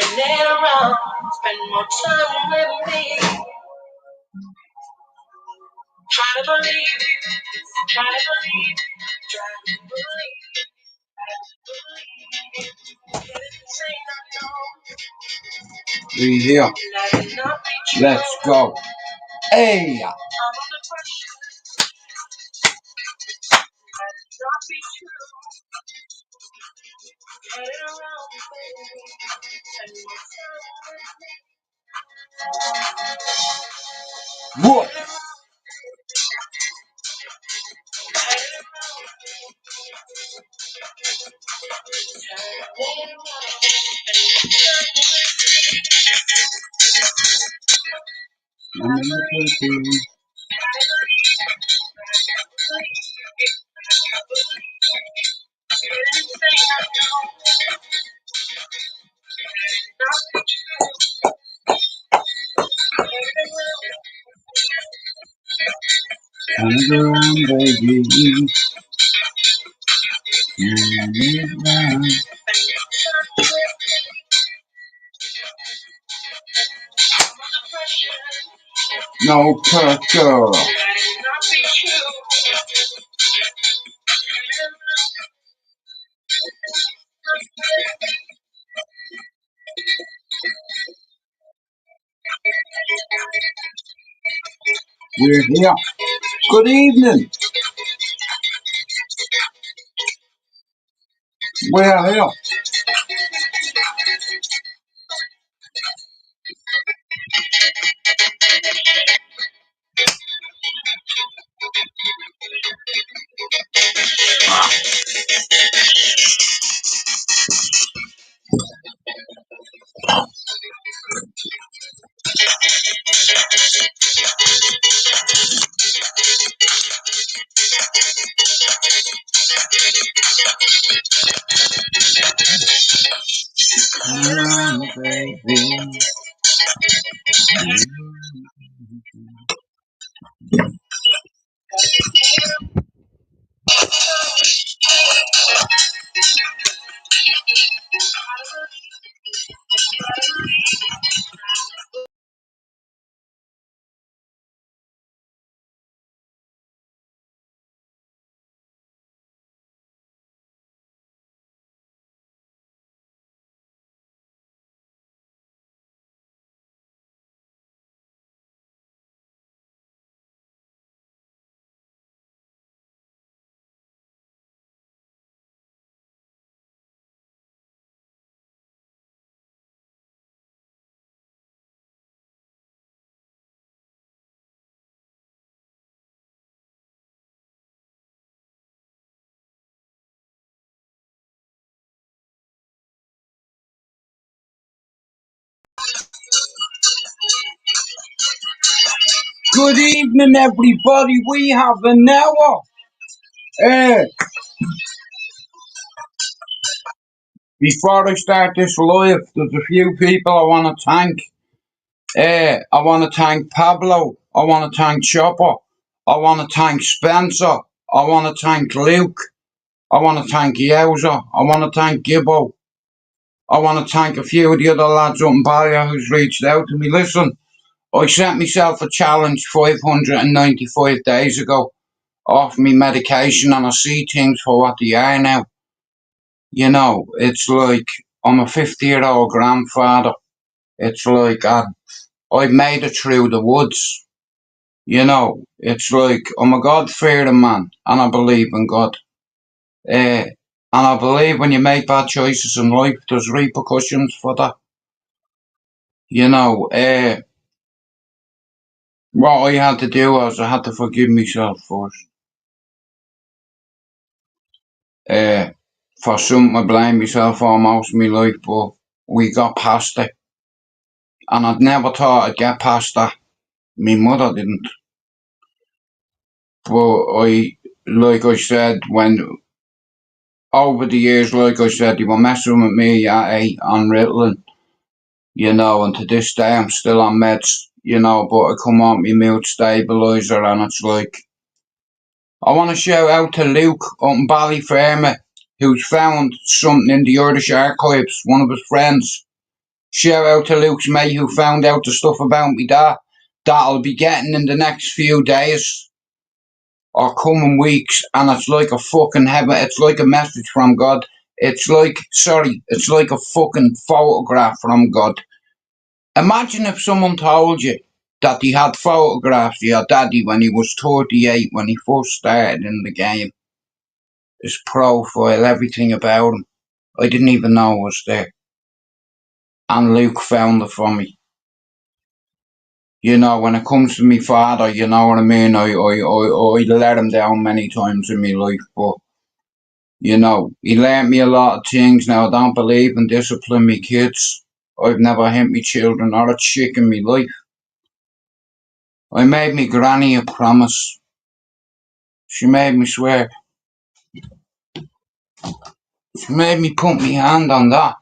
it around, spend more time with me. Try to believe you, try to believe you, try to believe. We here. Let's go. Hey! What? Turn around, baby. No pressure. We're here. Good evening. We're here. Come on, baby. Good evening, everybody. We have an hour. Before I start this live, there's a few people I want to thank. I want to thank Pablo. I want to thank Chopper. I want to thank Spencer. I want to thank Luke. I want to thank Yowza. I want to thank Gibbo. I want to thank a few of the other lads up in Ballier who's reached out to me. Listen, I set myself a challenge 595 days ago off me medication, and I see things for what they are now. You know, it's like I'm a 50-year-old grandfather. It's like I've made it through the woods. You know, it's like I'm a God-fearing man, and I believe in God. And I believe when you make bad choices in life, there's repercussions for that. You know, what I had to do was I had to forgive myself first. For something I blame myself for most of my life, but we got past it. And I'd never thought I'd get past that. My mother didn't. But like I said, when over the years, like I said, they were messing with me at 8 on Ritalin, you know, and to this day I'm still on meds, you know, but I come on my mood stabiliser, and it's like, I want to shout out to Luke up in Ballyfermot, who's found something in the Irish archives, one of his friends. Shout out to Luke's mate who found out the stuff about me that I'll be getting in the next few days or coming weeks, and it's like a fucking heaven. It's like a message from God. It's like, sorry, it's like a fucking photograph from God. Imagine if someone told you that he had photographs of your daddy when he was 38, when he first started in the game. His profile, everything about him. I didn't even know it was there. And Luke found it for me. You know, when it comes to me father, you know what I mean? I let him down many times in my life, but, you know, he learnt me a lot of things. Now, I don't believe in discipline me kids. I've never hit me children or a chick in my life. I made me granny a promise. She made me swear. She made me put me hand on that.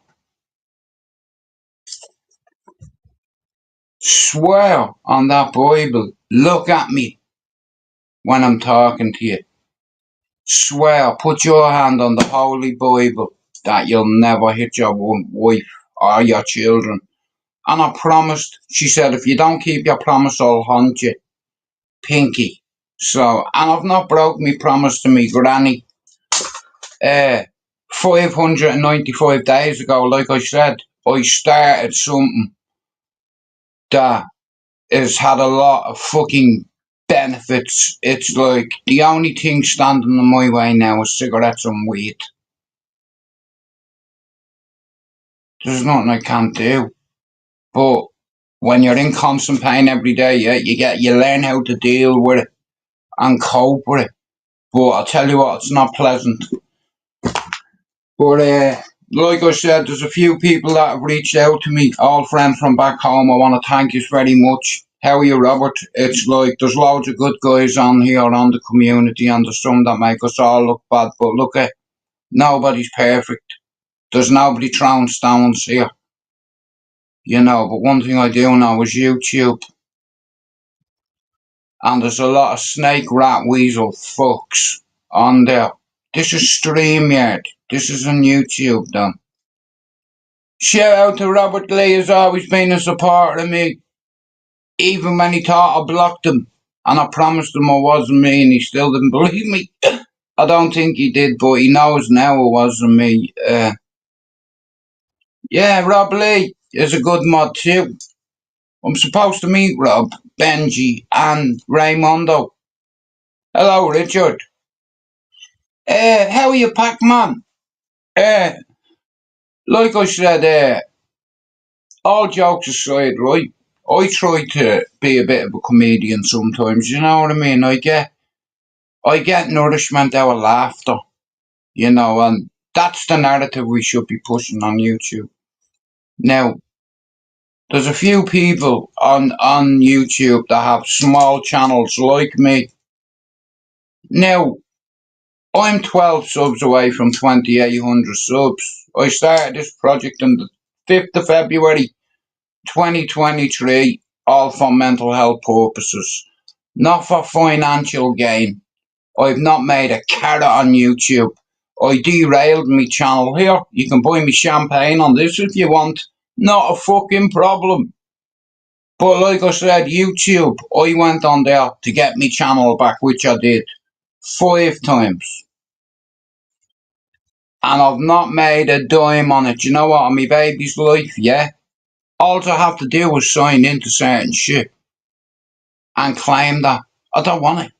Swear on that Bible. Look at me when I'm talking to you. Swear, put your hand on the Holy Bible that you'll never hit your wife or your children. And I promised, she said, if you don't keep your promise, I'll hunt you. Pinky. So, and I've not broke me promise to me granny. 595 days ago, like I said, I started something that has had a lot of fucking benefits. It's like the only thing standing in my way now is cigarettes and weed. There's nothing I can't do. But when you're in constant pain every day, yeah, you learn how to deal with it and cope with it. But I'll tell you what, it's not pleasant. But like I said, there's a few people that have reached out to me, all friends from back home. I want to thank you very much. How are you, Robert? It's like there's loads of good guys on here on the community, and there's some that make us all look bad. But look at nobody's perfect. There's nobody throwing stones here, you know. But one thing I do know is YouTube, and there's a lot of snake, rat, weasel fucks on there. This is StreamYard. This is on YouTube, though. Shout out to Robert Lee, has always been a supporter of me, even when he thought I blocked him, and I promised him I wasn't me, and he still didn't believe me. I don't think he did, but he knows now it wasn't me. Yeah, Rob Lee is a good mod too. I'm supposed to meet Rob, Benji, and Raymondo. Hello, Richard. How are you, Pac-Man? Uh, like I said, all jokes aside, right? I try to be a bit of a comedian sometimes, you know what I mean? I get nourishment out of laughter, you know, and that's the narrative we should be pushing on YouTube. Now, there's a few people on YouTube that have small channels like me. Now, I'm 12 subs away from 2,800 subs. I started this project on the 5th of February 2023, all for mental health purposes, not for financial gain. I've not made a carrot on YouTube. I derailed me channel here. You can buy me champagne on this if you want. Not a fucking problem. But like I said, YouTube, I went on there to get me channel back, which I did 5 times. And I've not made a dime on it. You know what? On my baby's life, yeah? All I have to do is sign into certain shit and claim that. I don't want it.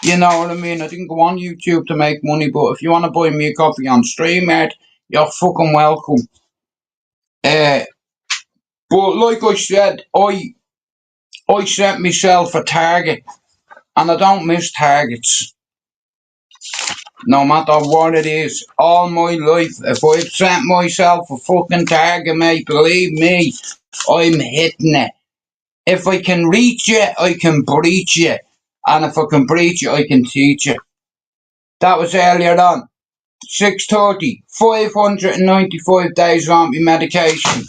You know what I mean? I didn't go on YouTube to make money, but if you want to buy me a coffee on StreamYard, you're fucking welcome. Uh, but like I said, I set myself a target, and I don't miss targets, no matter what it is. All my life, if I've set myself a fucking target, mate, believe me, I'm hitting it. If I can reach it, I can breach it, and if I can breach it, I can teach it. That was earlier on. 6:30, 595 days on my medication.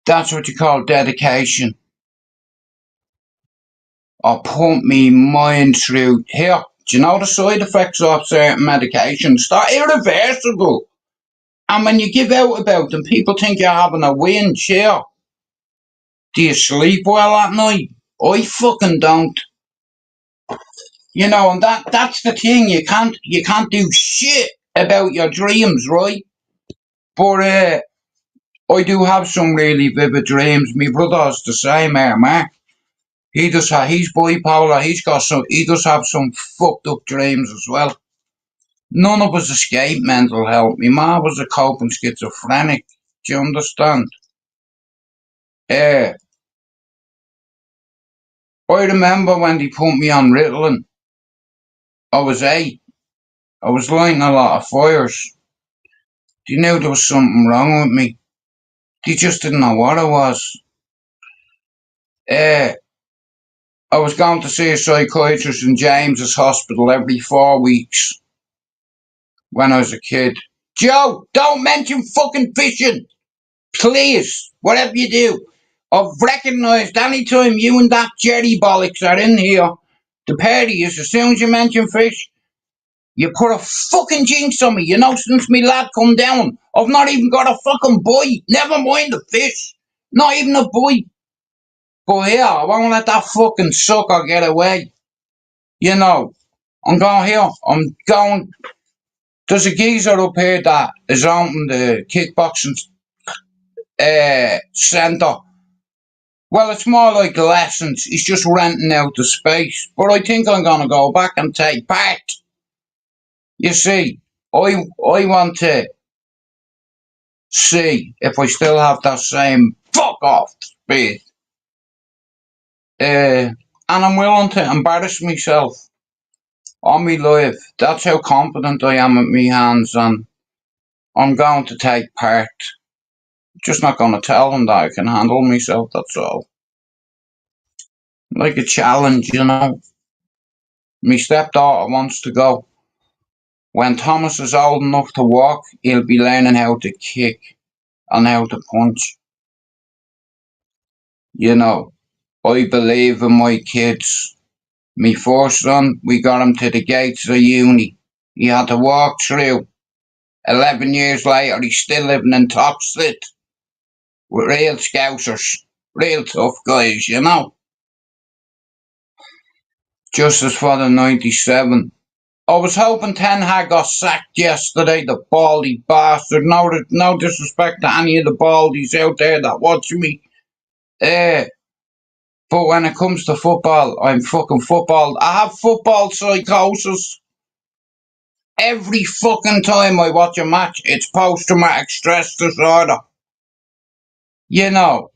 That's what you call dedication. I pump me mind through here. Do you know the side effects of certain medications? They're irreversible. And when you give out about them, people think you're having a win, cheer. Do you sleep well at night? I fucking don't. You know, and that's the thing. You can't do shit about your dreams, right? But I do have some really vivid dreams. My brother's the same, Mark. He's bipolar. He does have some fucked up dreams as well. None of us escape mental health. My ma was a coping schizophrenic. Do you understand? Uh, I remember when they put me on Ritalin. I was 8. I was lighting a lot of fires. They knew there was something wrong with me. They just didn't know what it was. Uh, I was going to see a psychiatrist in James's hospital every 4 weeks when I was a kid. Joe, don't mention fucking fishing, please. Whatever you do, I've recognised any time you and that Jerry bollocks are in here, the party is as soon as you mention fish, you put a fucking jinx on me. You know, since me lad come down, I've not even got a fucking bite. Never mind the fish, not even a bite. But here, I won't let that fucking sucker get away. You know, I'm going here. I'm going. There's a geezer up here that is opening the kickboxing centre. Well, it's more like lessons. He's just renting out the space. But I think I'm going to go back and take part. You see, I want to see if I still have that same fuck off speed. And I'm willing to embarrass myself on me life. That's how confident I am with me hands, and I'm going to take part. Just not going to tell them that I can handle myself, that's all. Like a challenge, you know. My stepdaughter wants to go. When Thomas is old enough to walk, he'll be learning how to kick and how to punch. You know, I believe in my kids. Me first son, we got him to the gates of uni. He had to walk through. 11 years later, he's still living in Topslit with real scousers, real tough guys, you know. Justice for the 97. I was hoping Ten Hag got sacked yesterday, the baldy bastard. No disrespect to any of the baldies out there that watch me. Uh, but when it comes to football, I'm fucking football. I have football psychosis. Every fucking time I watch a match, it's post-traumatic stress disorder. You know,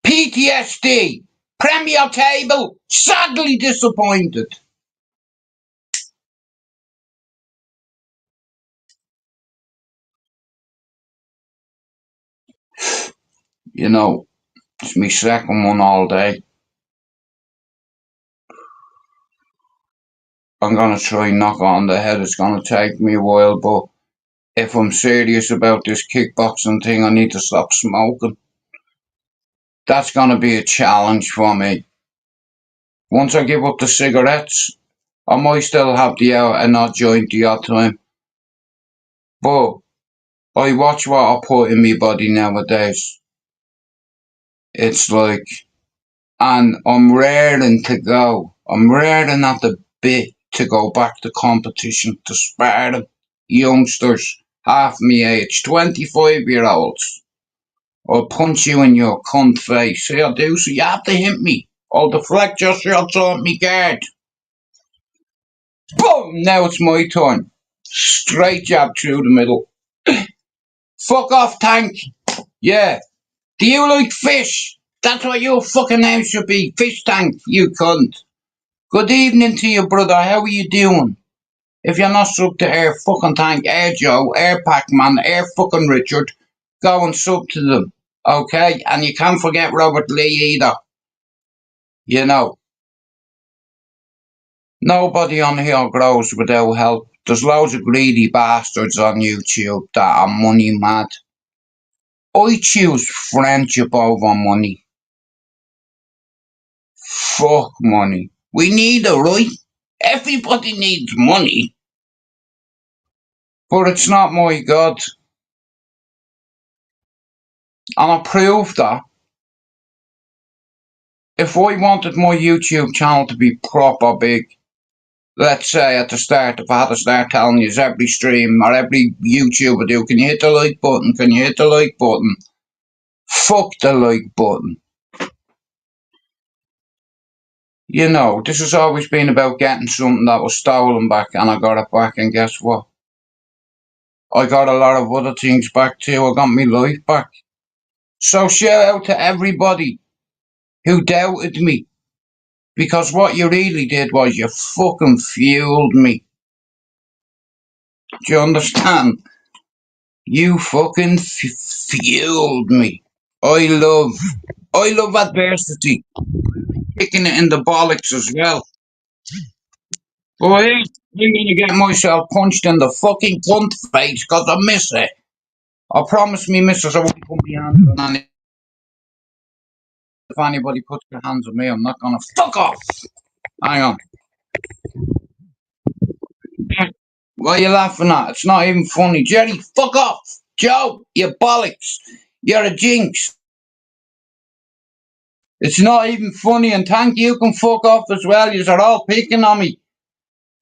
PTSD, Premier Table, sadly disappointed. You know, it's me second one all day. I'm gonna try and knock it on the head. It's gonna take me a while, but if I'm serious about this kickboxing thing, I need to stop smoking. That's gonna be a challenge for me. Once I give up the cigarettes, I might still have the hour and not joint the odd time. But I watch what I put in my body nowadays. It's like, and I'm raring to go. I'm raring at the bit to go back to competition, to Spartan youngsters, half me age, 25-year-olds. I'll punch you in your cunt face. Here, do so you have to hit me. I'll deflect your shots off me guard. Boom! Now it's my turn. Straight jab through the middle. Fuck off, tank. Yeah. Do you like fish? That's what your fucking name should be. Fish tank, you cunt. Good evening to you, brother. How are you doing? If you're not sub to Air fucking Tank, Air Joe, Air Pac-Man, Air fucking Richard, go and sub to them. Okay? And you can't forget Robert Lee either. You know, nobody on here grows without help. There's loads of greedy bastards on YouTube that are money mad. I choose friendship over money. Fuck money. We need it, right? Everybody needs money. But it's not my God. And I proved that if I wanted my YouTube channel to be proper big, let's say at the start, if I had to start telling you every stream or every YouTuber do, can you hit the like button? Can you hit the like button? Fuck the like button. You know, this has always been about getting something that was stolen back, and I got it back, and guess what? I got a lot of other things back too. I got my life back. So shout out to everybody who doubted me, because what you really did was you fucking fueled me. Do you understand? You fucking fueled me. I love adversity. Kicking it in the bollocks as well. But I'm gonna get myself punched in the fucking cunt face because I miss it. I promise me, missus, I won't put my hands on any. If anybody puts their hands on me, I'm not gonna fuck off. Hang on. What are you laughing at? It's not even funny. Jerry, fuck off. Joe, you bollocks. You're a jinx. It's not even funny, and thank you can fuck off as well. You're all picking on me.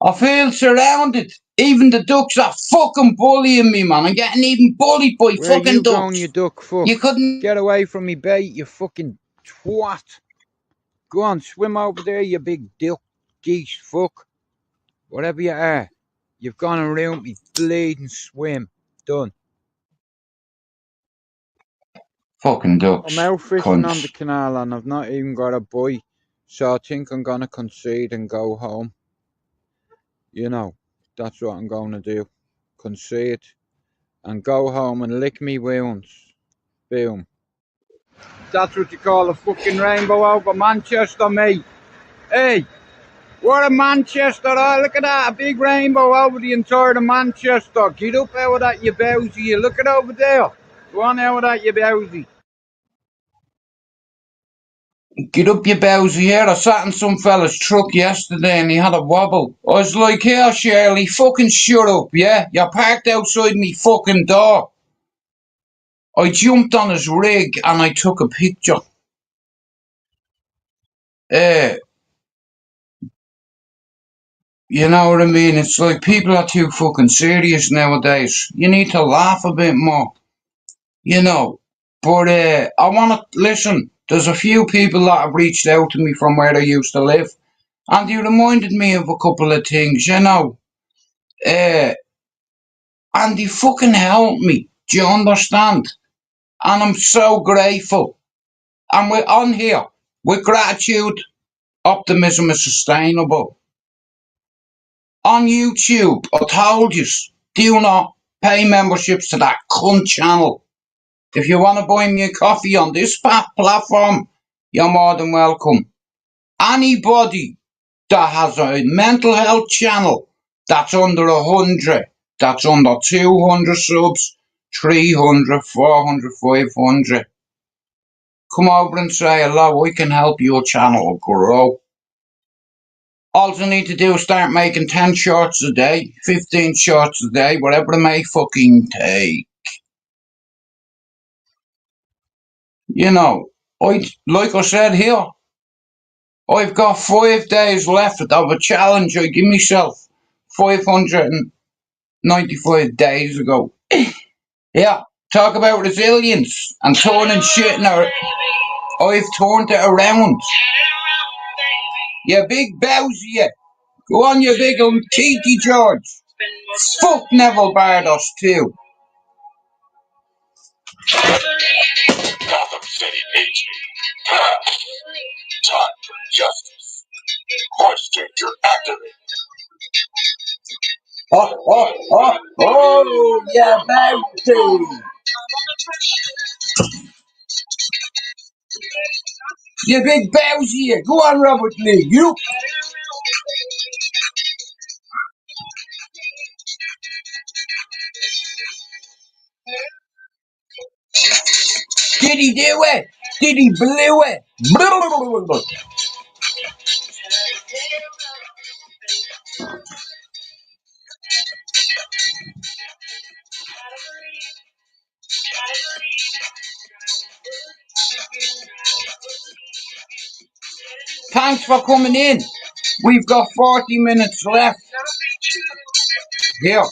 I feel surrounded. Even the ducks are fucking bullying me, man. I'm getting even bullied by Where fucking you going, ducks. you duck fuck? You couldn't. Get away from me bait, you fucking twat. Go on, swim over there, you big duck geese fuck. Whatever you are. You've gone around me, bleeding swim. Done. Fucking I'm ducks. out fishing on the Cunts. canal and I've not even got a bite. So I think I'm gonna concede and go home. You know, that's what I'm gonna do. Concede and go home and lick me wounds. Boom. That's what you call a fucking rainbow over Manchester, mate. Hey, we're in Manchester. Oh, look at that. A big rainbow over the entire of Manchester. Get up out of that, you bowsy. You look it over there. Go on out of that, you bowsy. Get up your bowsy here. I sat in some fella's truck yesterday and he had a wobble. I was like, here, Shirley, fucking shut up, yeah? You're parked outside me fucking door. I jumped on his rig and I took a picture. Uh, you know what I mean? It's like people are too fucking serious nowadays. You need to laugh a bit more, you know. But I want to listen. There's a few people that have reached out to me from where I used to live, and they reminded me of a couple of things, you know. Uh, and they fucking helped me. Do you understand? And I'm so grateful. And we're on here with gratitude. Optimism is sustainable. On YouTube, I told you, do not pay memberships to that cunt channel. If you want to buy me a coffee on this platform, you're more than welcome. Anybody that has a mental health channel that's under 100, that's under 200 subs, 300, 400, 500, come over and say hello. We can help your channel grow. All you need to do is start making 10 shorts a day, 15 shorts a day, whatever it may fucking take. You know, like I said here, I've got 5 days left of a challenge I give myself 595 days ago. Yeah, talk about resilience and turning shit in our. I've turned it around. You big bowsy, you. Go on, you big cheeky George. Fuck Neville Bardos too. Gotham City needs me. Time for justice. Question your activate. Oh, yeah, bounty. You big bowsy. Go on, Robert Lee. You. Did he do it? Did he blew it? Thanks for coming in. We've got 40 minutes left. Here.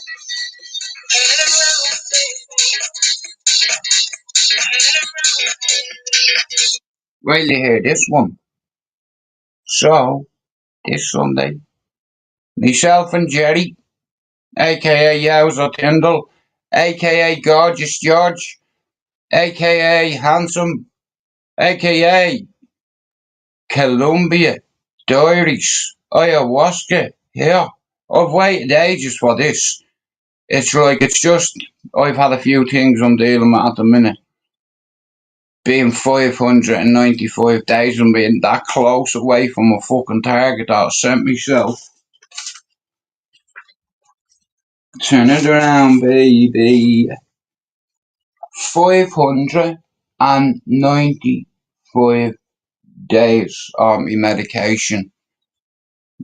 Well, you hear this one. So, this Sunday, myself and Jerry, aka Yowza Tyndall, aka Gorgeous George, aka Handsome, aka Columbia Diaries, Ayahuasca. Here. I've waited ages for this. It's just, I've had a few things I'm dealing with at the minute. Being 595 days and being that close away from a fucking target that I sent myself. Turn it around, baby. 595 days on my medication.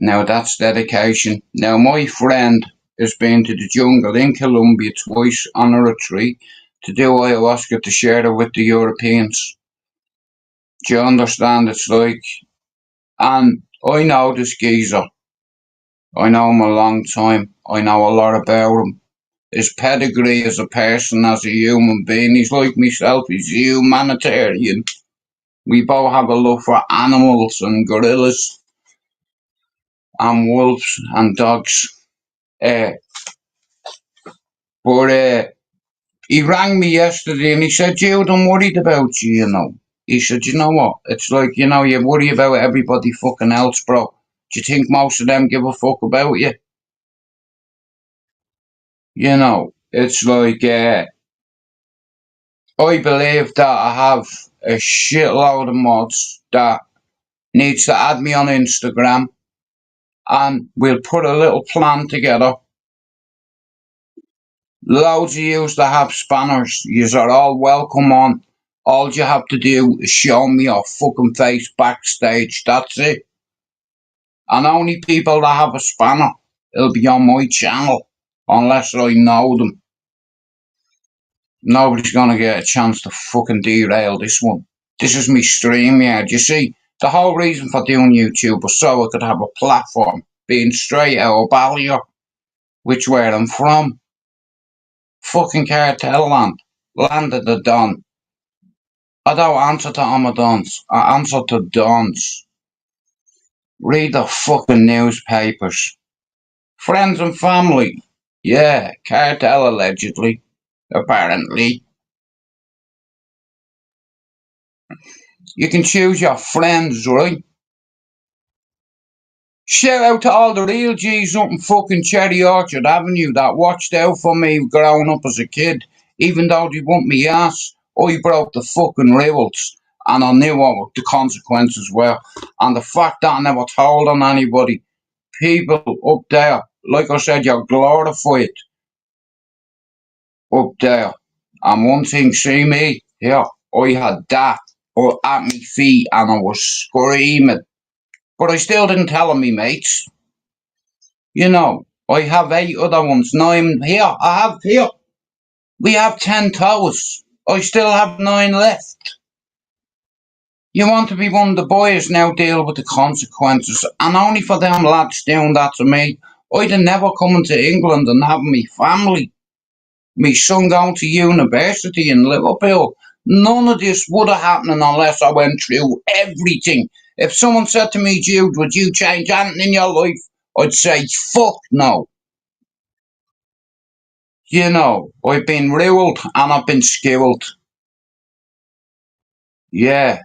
Now that's dedication. Now my friend has been to the jungle in Colombia twice on a retreat to do ayahuasca to share it with the Europeans. Do you understand? It's like, and I know this geezer. I know him a long time. I know a lot about him. His pedigree as a person, as a human being, he's like myself, he's a humanitarian. We both have a love for animals and gorillas and wolves and dogs. Uh, but he rang me yesterday and he said, Jude, I'm worried about you, you know. He said, you know what? It's like, you know, you worry about everybody fucking else, bro. Do you think most of them give a fuck about you? You know, it's like, I believe that I have a shitload of mods that needs to add me on Instagram and we'll put a little plan together. Loads of yous that have spanners, yous are all welcome on. All you have to do is show me your fucking face backstage, that's it. And only people that have a spanner will be on my channel, unless I know them. Nobody's gonna get a chance to fucking derail this one. This is me StreamYard. You see, the whole reason for doing YouTube was so I could have a platform, being Straightouttaballyer, which where I'm from. Fucking cartel land. Land of the Don. I don't answer to Amadons. I answer to Dons. Read the fucking newspapers. Friends and family. Yeah, cartel allegedly. Apparently. You can choose your friends, right? Shout out to all the real G's up in fucking Cherry Orchard Avenue that watched out for me growing up as a kid. Even though they want me ass, I broke the fucking rules. And I knew what the consequences were. And the fact that I never told on anybody. People up there, like I said, you're glorified up there. And one thing, see me, here, I had that at me feet and I was screaming. But I still didn't tell on me mates. You know, I have 8 other ones. 9 here. I have here. We have 10 toes. I still have 9 left. You want to be one of the boys now, deal with the consequences. And only for them lads doing that to me. I'd have never come to England and have me family. Me son going to university in Liverpool. None of this would have happened unless I went through everything. If someone said to me, Jude, would you change anything in your life? I'd say, fuck no. You know, I've been ruled and I've been skilled. Yeah,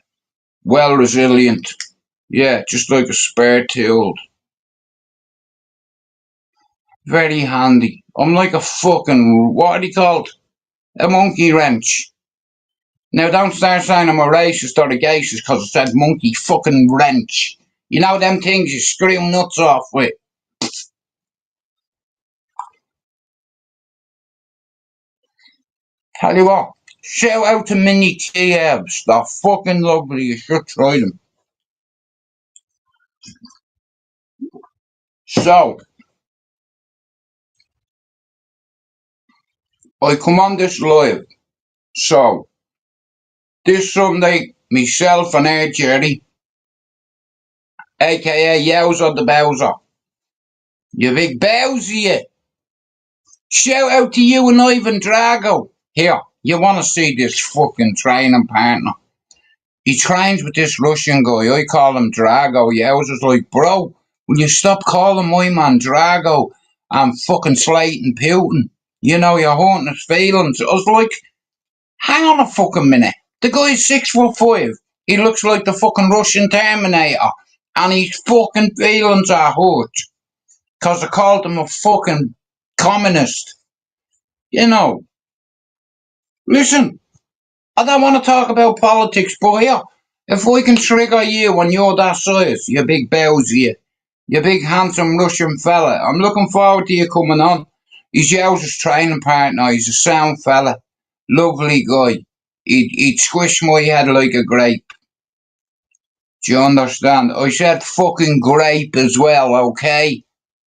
well resilient. Yeah, just like a spare tool. Very handy. I'm like a fucking, what are they called? A monkey wrench. Now don't start saying I'm a racist or a gayist because I said monkey fucking wrench. You know them things you scream nuts off with. Tell you what, shout out to mini Kievs. They're fucking lovely, you should try them. So, I come on this live. So, this Sunday, myself and Air Jerry, aka Yowza the Bowser, you big Bowser, shout out to you and Ivan Drago. Here, you want to see this fucking training partner. He trains with this Russian guy. I call him Drago. Yowza's like, bro, will you stop calling my man Drago and fucking slating Putin? You know, you're haunting his feelings. I was like, hang on a fucking minute. The guy's 6'5". He looks like the fucking Russian Terminator. And his fucking feelings are hurt. Because I called him a fucking communist. You know, listen, I don't want to talk about politics, but here, if we can trigger you when you're that size, you big Bowser, you big handsome Russian fella, I'm looking forward to you coming on. He's Yowza's training partner, he's a sound fella, lovely guy. He'd squish my head like a grape. Do you understand? I said fucking grape as well, okay?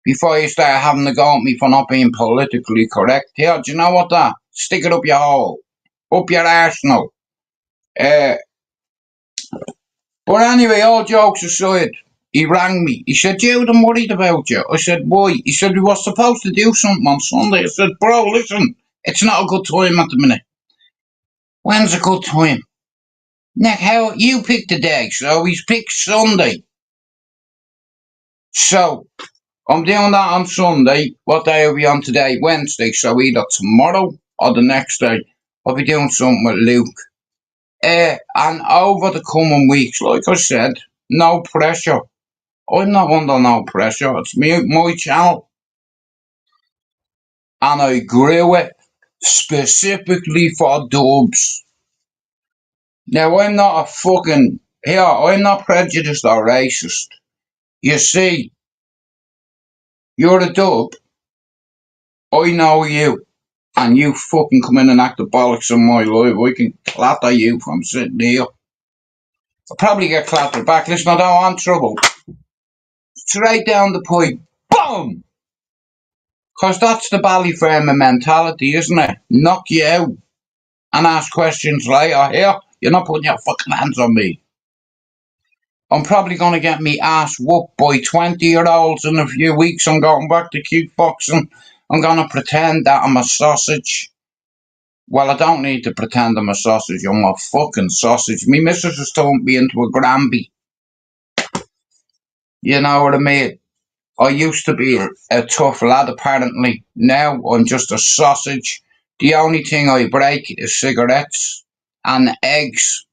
Before you start having to go at me for not being politically correct. Here, do you know what that? Stick it up your hole. Up your arsenal. Uh, but anyway, all jokes aside, he rang me. He said, Jude, I'm worried about you. I said, why? He said, we were supposed to do something on Sunday. I said, bro, listen, it's not a good time at the minute. When's a good time? Nick, how you picked the day, so he's picked Sunday. So, I'm doing that on Sunday. What day are we on today? Wednesday. So either tomorrow or the next day, I'll be doing something with Luke. And over the coming weeks, like I said, no pressure. I'm not under no pressure. It's my channel. And I grew it specifically for dubs. Now, I'm not a fucking... Here, I'm not prejudiced or racist. You see, you're a dub. I know you. And you fucking come in and act the bollocks in my life, I can clatter you from sitting here. I'll probably get clattered back. Listen, I don't want trouble. Straight down the pipe. Boom! Because that's the Ballyfermor mentality, isn't it? Knock you out and ask questions later. Here, you're not putting your fucking hands on me. I'm probably going to get me ass whooped by 20-year-olds in a few weeks. I'm going back to kickboxing. I'm going to pretend that I'm a sausage. Well, I don't need to pretend I'm a sausage. I'm a fucking sausage. Me missus has turned me into a Granby. You know what I mean? I used to be a tough lad, apparently. Now I'm just a sausage. The only thing I break is cigarettes and eggs.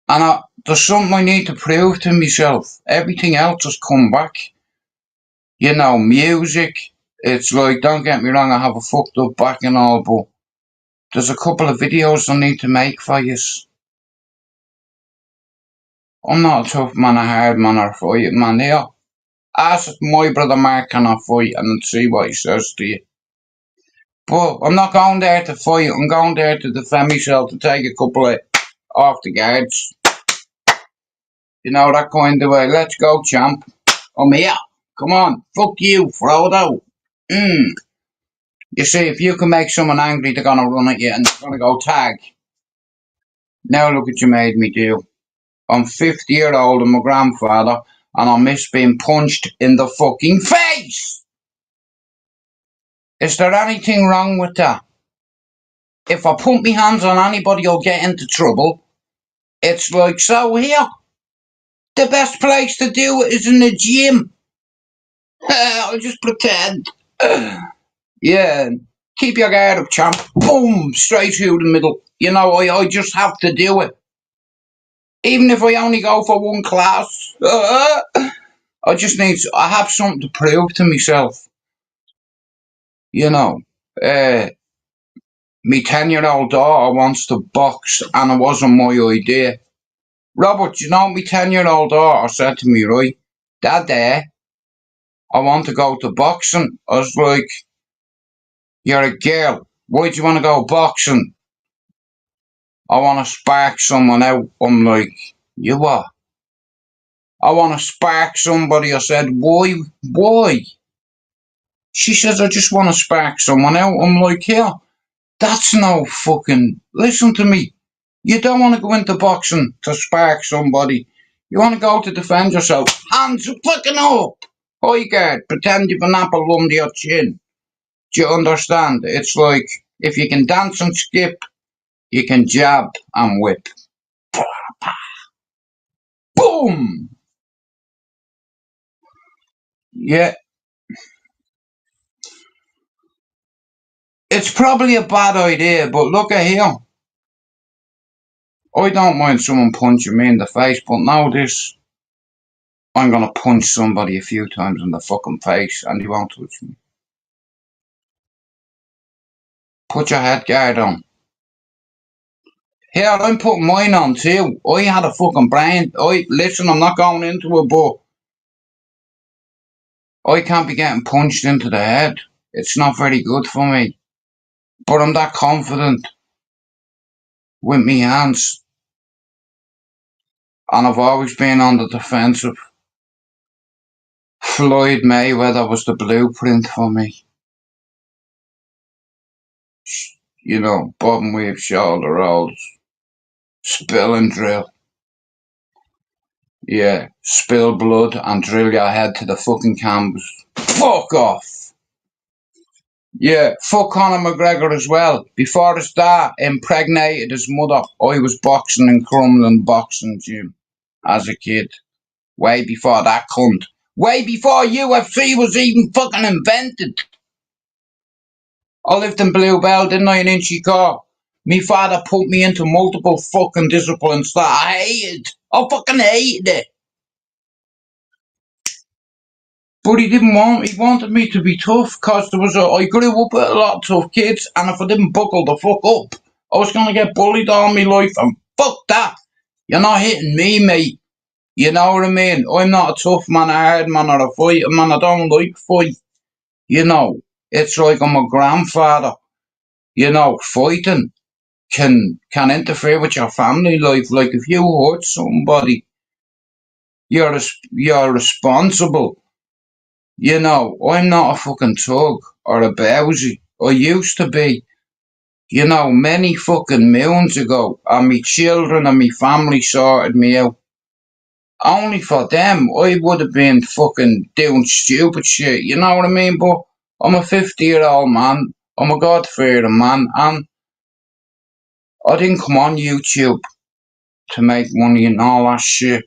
And there's something I need to prove to myself. Everything else has come back. You know, music. It's like, don't get me wrong, I have a fucked up back and all, but there's a couple of videos I need to make for you. I'm not a tough man, a hard man, or a fight man. Here, ask my brother Mark can I fight and see what he says to you. But I'm not going there to fight. I'm going there to defend myself, to take a couple of off the guards. You know, that kind of way. Let's go, champ. I'm here. Come on. Fuck you, Frodo. You see, if you can make someone angry, they're going to run at you and they're going to go tag. Now look what you made me do. I'm 50-year-old and my grandfather, and I miss being punched in the fucking face. Is there anything wrong with that? If I put my hands on anybody, I'll get into trouble. It's like, so here, the best place to do it is in the gym. I'll just pretend. Yeah, keep your guard up, champ. Boom, straight through the middle. You know, I just have to do it. Even if I only go for one class. I have something to prove to myself. You know, me 10-year-old daughter wants to box, and it wasn't my idea. Robert, you know, me 10-year-old daughter said to me, right, Dad, I want to go to boxing. I was like, you're a girl. Why do you want to go boxing? I want to spark someone out. I'm like, you what? I want to spark somebody. I said, why? Why? She says, I just want to spark someone out. I'm like, yeah, that's no fucking. Listen to me. You don't want to go into boxing to spark somebody. You want to go to defend yourself. Hands fucking up. High guard. Pretend you've an apple under your chin. Do you understand? It's like, if you can dance and skip, you can jab and whip. Boom! Yeah, it's probably a bad idea, but look at here. I don't mind someone punching me in the face, but now this, I'm gonna punch somebody a few times in the fucking face and he won't touch me. Put your head guard on. Here, I'm putting mine on too. I had a fucking brain. Listen, I'm not going into it, but I can't be getting punched into the head. It's not very good for me. But I'm that confident with me hands. And I've always been on the defensive. Floyd Mayweather was the blueprint for me. You know, bob and weave, shoulder rolls, spill and drill. Yeah, spill blood and drill your head to the fucking canvas. Fuck off. Yeah, fuck Conor McGregor as well. Before his dad impregnated his mother, I was boxing in Crumlin boxing gym as a kid. Way before that cunt. Way before UFC was even fucking invented. I lived in Bluebell, didn't I, in Inchicore? Me father put me into multiple fucking disciplines that I hated. I fucking hated it. But he wanted me to be tough, cause I grew up with a lot of tough kids, and if I didn't buckle the fuck up, I was gonna get bullied all my life, and fuck that. You're not hitting me, mate. You know what I mean? I'm not a tough man, a hard man, or a fighter man. I don't like fight. You know, it's like I'm a grandfather. You know, fighting can interfere with your family life. Like if you hurt somebody, you're responsible. You know, I'm not a fucking thug or a bowsy. I used to be. You know, many fucking moons ago, and me children and me family sorted me out. Only for them, I would have been fucking doing stupid shit. You know what I mean? But I'm a 50-year-old man. I'm a God-fearing man, and I didn't come on YouTube to make money and all that shit.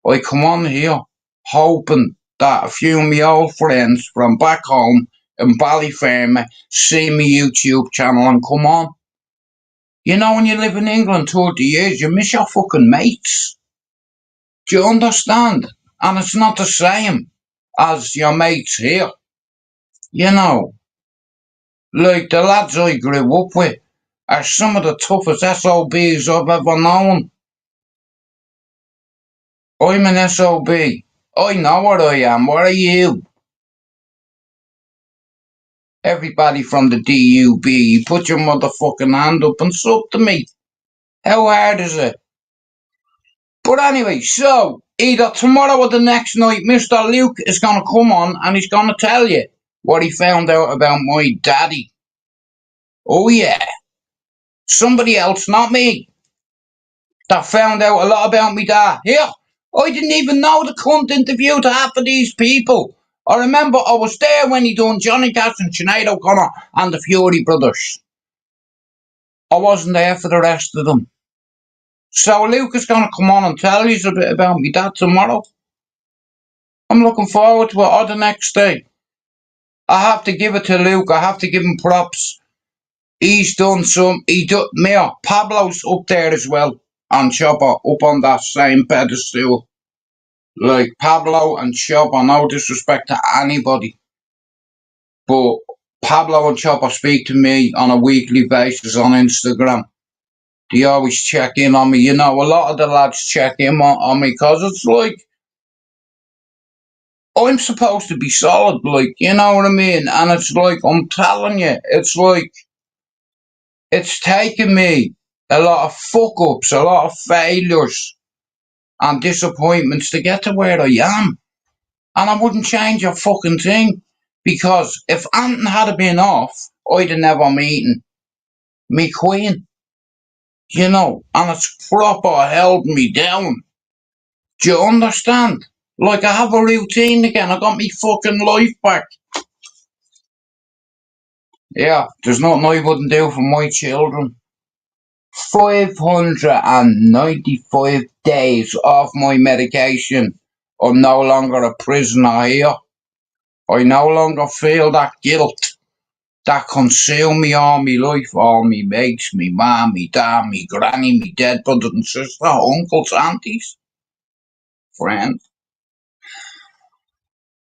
I come on here hoping that a few of my old friends from back home in Ballyfermot see my YouTube channel and come on. You know, when you live in England 30 years, you miss your fucking mates. Do you understand? And it's not the same as your mates here. You know, like the lads I grew up with are some of the toughest SOBs I've ever known. I'm an SOB. I know what I am. What are you? Everybody from the DUB, you put your motherfucking hand up and suck to me. How hard is it? But anyway, so either tomorrow or the next night, Mr. Luke is going to come on and he's going to tell you what he found out about my daddy. Oh yeah, somebody else, not me, that found out a lot about me dad. Here, I didn't even know the cunt interviewed half of these people. I remember I was there when he done Johnny Cash and Sinead O'Connor and the Fury Brothers. I wasn't there for the rest of them. So Luke is going to come on and tell you a bit about me dad tomorrow. I'm looking forward to it, or the next day. I have to give it to Luke. I have to give him props. He's done some. Pablo's up there as well, and Chopper up on that same pedestal. Like Pablo and Chopper, no disrespect to anybody, but Pablo and Chopper speak to me on a weekly basis on Instagram. They always check in on me. You know, a lot of the lads check in on me because it's like I'm supposed to be solid, like, you know what I mean? And it's like, I'm telling you, it's like, it's taken me a lot of fuck ups, a lot of failures, and disappointments to get to where I am. And I wouldn't change a fucking thing. Because if Anton had been off, I'd have never meeting me queen. And it's proper held me down. Do you understand? Like I have a routine again. I got me fucking life back. Yeah, there's nothing I wouldn't do for my children. 595 days off my medication. I'm no longer a prisoner here. I no longer feel that guilt that consumed me all my life. All me mates, me mum, me dad, me granny, me dead brothers and sisters, uncles, aunties, friends.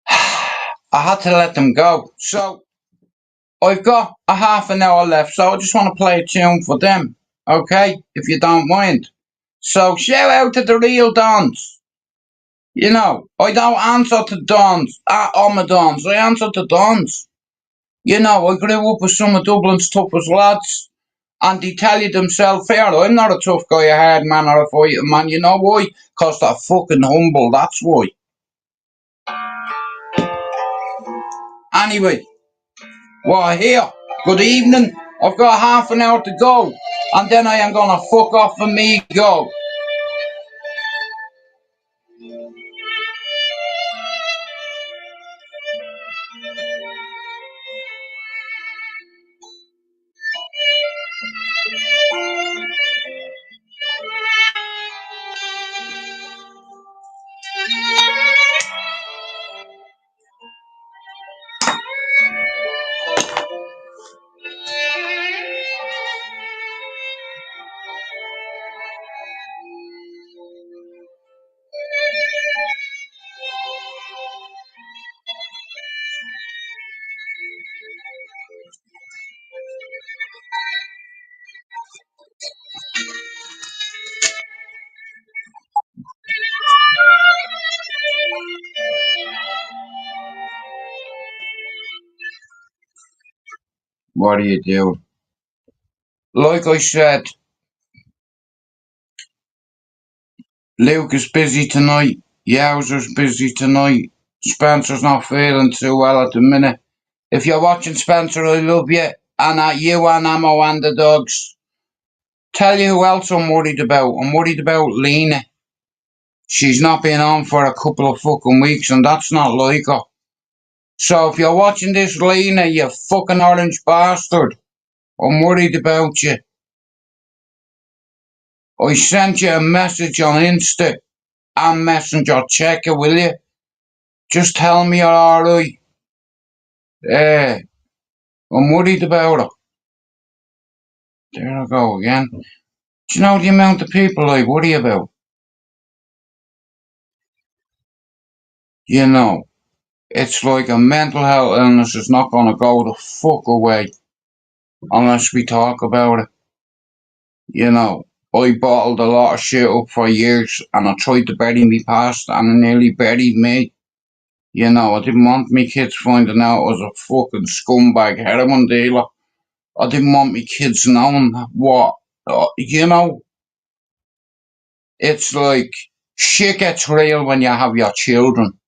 I had to let them go. So I've got a half an hour left, so I just want to play a tune for them, okay? If you don't mind. So shout out to the real Dons. I don't answer to Dons. I'm a Dons. I answer to Dons. I grew up with some of Dublin's toughest lads, and they tell you themselves here, I'm not a tough guy, a hard man, or a fighting man. You know why? Because they're fucking humble, that's why. Anyway, we're here. Good evening. I've got half an hour to go, and then I am gonna fuck off and me go. What do you do? Like I said, Luke is busy tonight. Yowzer's busy tonight. Spencer's not feeling too well at the minute. If you're watching, Spencer, I love you. And you and Ammo and the dogs. Tell you who else I'm worried about. I'm worried about Lena. She's not been on for a couple of fucking weeks, and that's not like her. So if you're watching this, Lena, you fucking orange bastard, I'm worried about you. I sent you a message on Insta and Messenger. Check it, will you? Just tell me you're alright. I'm worried about her. There I go again. Do you know the amount of people I worry about? It's like a mental health illness is not gonna go the fuck away unless we talk about it. I bottled a lot of shit up for years and I tried to bury me past and it nearly buried me. I didn't want me kids finding out I was a fucking scumbag heroin dealer. I didn't want me kids knowing what, it's like shit gets real when you have your children.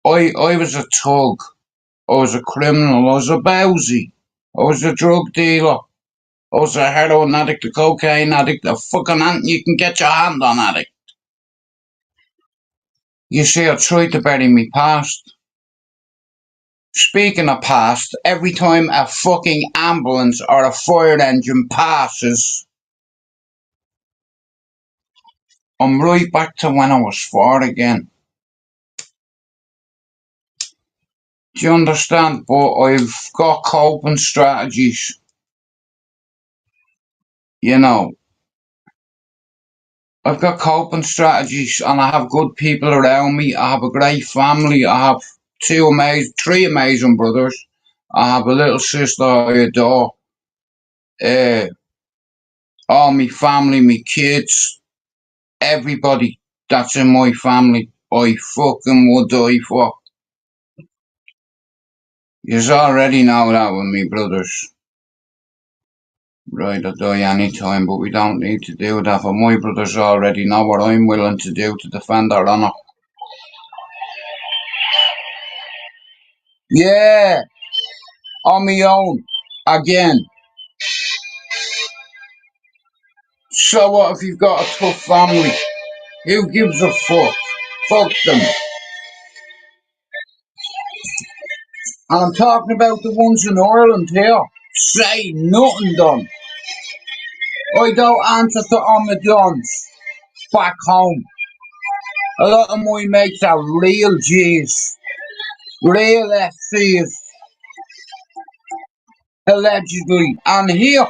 I was a tug. I was a criminal. I was a bowsy. I was a drug dealer. I was a heroin addict, a cocaine addict, a fucking ant you can get your hand on addict. You see, I tried to bury me past. Speaking of past, every time a fucking ambulance or a fire engine passes, I'm right back to when I was 4 again. Do you understand? But I've got coping strategies. I've got coping strategies and I have good people around me. I have a great family. I have three amazing brothers. I have a little sister I adore. Uh, all my family, my kids, everybody that's in my family, I fucking would die for. Yous already know that with me brothers. Right, I'll die any time, but we don't need to do that, for my brothers already know what I'm willing to do to defend our honour. Yeah, on my own, again. So what if you've got a tough family? Who gives a fuck? Fuck them. And I'm talking about the ones in Ireland here. Say nothing done. I don't answer to Omadons back home. A lot of my mates are real G's, real FCs, allegedly. And here,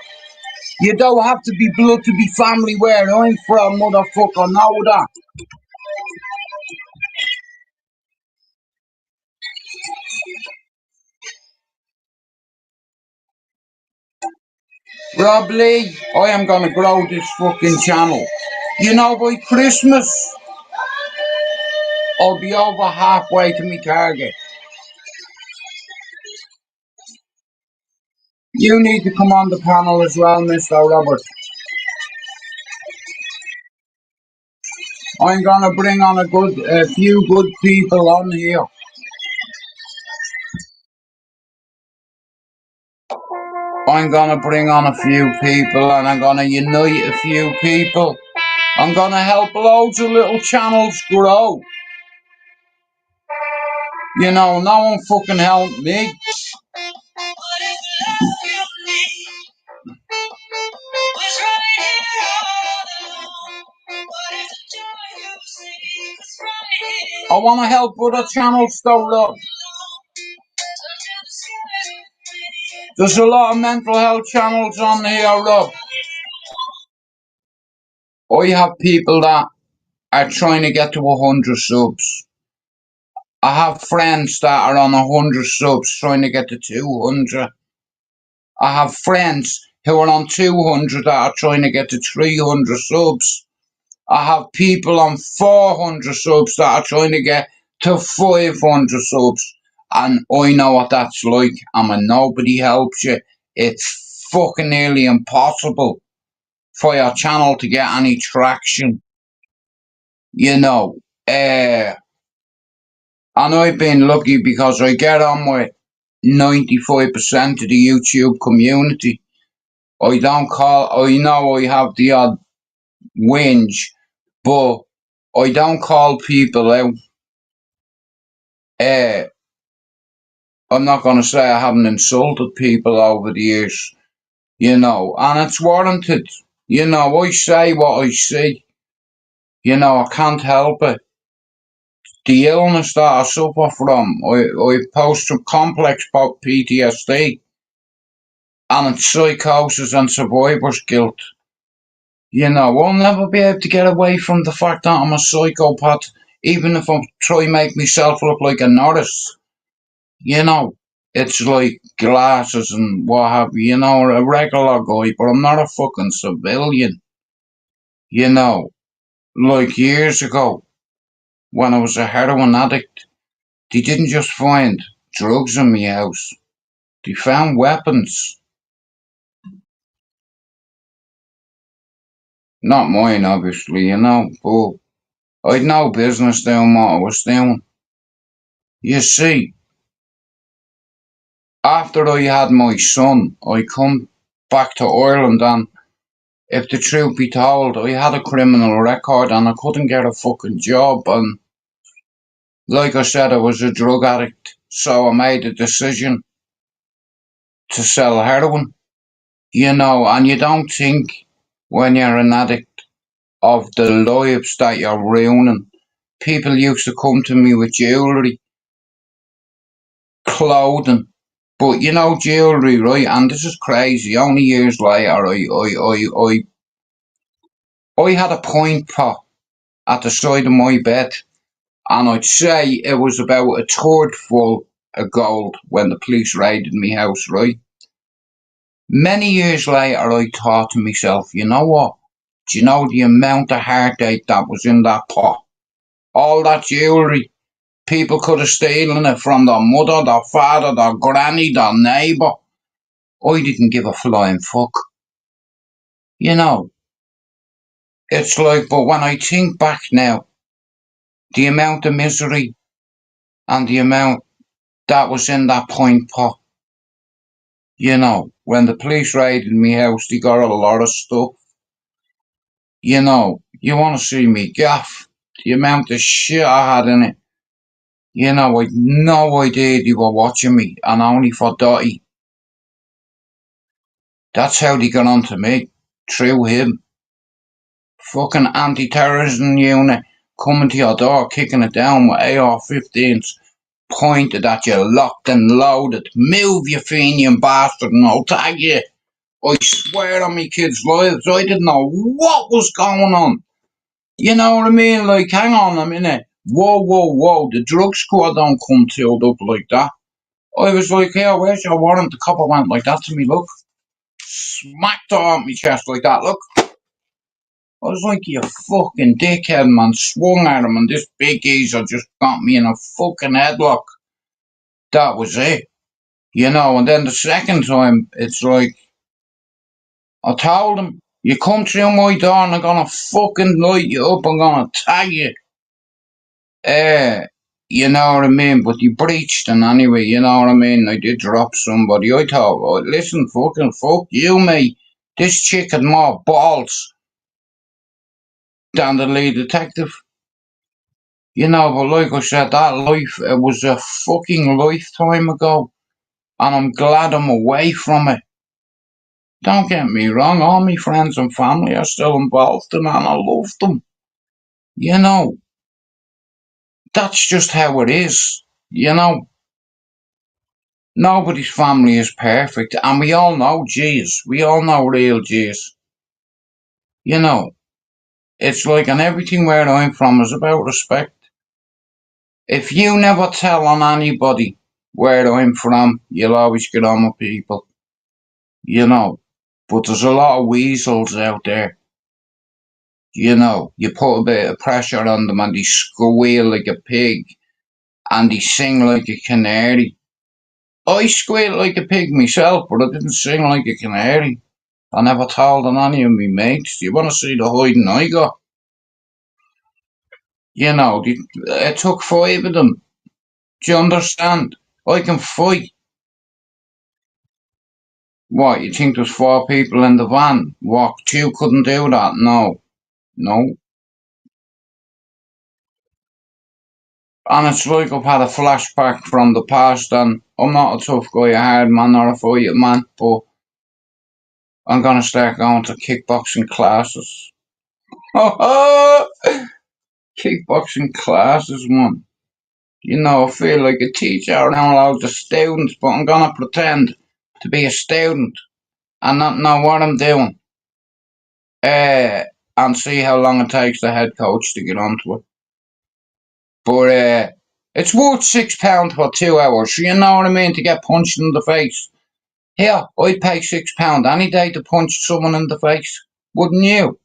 you don't have to be blood to be family where I'm from, motherfucker, know that. Rob Lee, I am gonna grow this fucking channel. You know, by Christmas, I'll be over halfway to my target. You need to come on the panel as well, Mr. Robert. I'm gonna bring on a few good people on here. I'm gonna bring on a few people and I'm gonna unite a few people. I'm gonna help loads of little channels grow. You know, no one fucking helped me. I wanna help other channels though, look. There's a lot of mental health channels on here, Rob. I have people that are trying to get to 100 subs. I have friends that are on 100 subs trying to get to 200. I have friends who are on 200 that are trying to get to 300 subs. I have people on 400 subs that are trying to get to 500 subs. And I know what that's like. And when nobody helps you, it's fucking nearly impossible for your channel to get any traction. You know, and I've been lucky because I get on with 95% of the YouTube community. I don't call, I know I have the odd whinge, but I don't call people out. Uh, I'm not going to say I haven't insulted people over the years, you know, and it's warranted. You know, I say what I see. You know, I can't help it. The illness that I suffer from, I post some complex PTSD, and it's psychosis and survivor's guilt. You know, I'll never be able to get away from the fact that I'm a psychopath, even if I try to make myself look like a Norris. You know, it's like glasses and what have you, you know, a regular guy, but I'm not a fucking civilian. You know, like years ago, when I was a heroin addict, they didn't just find drugs in my house, they found weapons. Not mine, obviously, you know, but I'd no business doing what I was doing. You see, after I had my son, I come back to Ireland, and if the truth be told, I had a criminal record and I couldn't get a fucking job, and like I said, I was a drug addict, so I made a decision to sell heroin, you know, and you don't think when you're an addict of the lives that you're ruining. People used to come to me with jewellery, clothing, but you know, jewellery, right? And this is crazy. Only years later, I had a point pot at the side of my bed, and I'd say it was about a third full of gold when the police raided my house, right? Many years later, I thought to myself, you know what? Do you know the amount of heartache that was in that pot? All that jewellery. People could have stolen it from their mother, their father, their granny, their neighbour. I didn't give a flying fuck. You know, it's like, but when I think back now, the amount of misery and the amount that was in that point pot, when the police raided me house, they got a lot of stuff. You want to see me gaff, the amount of shit I had in it. I'd no idea they were watching me, and only for Dotty. That's how they got onto me, through him. Fucking anti-terrorism unit coming to your door, kicking it down with AR-15s, pointed at you, locked and loaded. Move, you Fenian bastard, and I'll tag you. I swear on me kids' lives, I didn't know what was going on. You know what I mean? Like, hang on a minute. Whoa, whoa, whoa. The drug squad don't come tilled up like that. I was like, yeah, where's your warrant? The copper went like that to me, look. Smacked her on my chest like that, look. I was like, you fucking dickhead, man. Swung at him, and this big geezer just got me in a fucking headlock. That was it. And then the second time, it's like, I told him, you come through my door and I'm gonna fucking light you up, I'm gonna tag you. You know what I mean? But you breached, and anyway, you know what I mean? I did drop somebody. I thought, oh, listen, fuck you, mate. This chick had more balls than the lead detective. But like I said, that life, it was a fucking lifetime ago. And I'm glad I'm away from it. Don't get me wrong, all my friends and family are still involved in it, and I love them. You know, that's just how it is. Nobody's family is perfect, and we all know G's. We all know real G's. You know, it's like, and everything where I'm from is about respect. If you never tell on anybody where I'm from, you'll always get on with people. But there's a lot of weasels out there. You put a bit of pressure on them and they squeal like a pig and they sing like a canary. I squeal like a pig myself, but I didn't sing like a canary. I never told on any of me mates. Do you want to see the hiding I got? It took 5 of them. Do you understand? I can fight. What, you think there's 4 people in the van? What, 2 couldn't do that? No. No. And it's like I've had a flashback from the past, and I'm not a tough guy, a hard man, or a fighting man, but I'm gonna start going to kickboxing classes. Kickboxing classes, man. I feel like a teacher around loads of students, but I'm gonna pretend to be a student and not know what I'm doing. And see how long it takes the head coach to get onto it. But it's worth £6 for 2 hours. You know what I mean? To get punched in the face. Here, I'd pay £6 any day to punch someone in the face. Wouldn't you?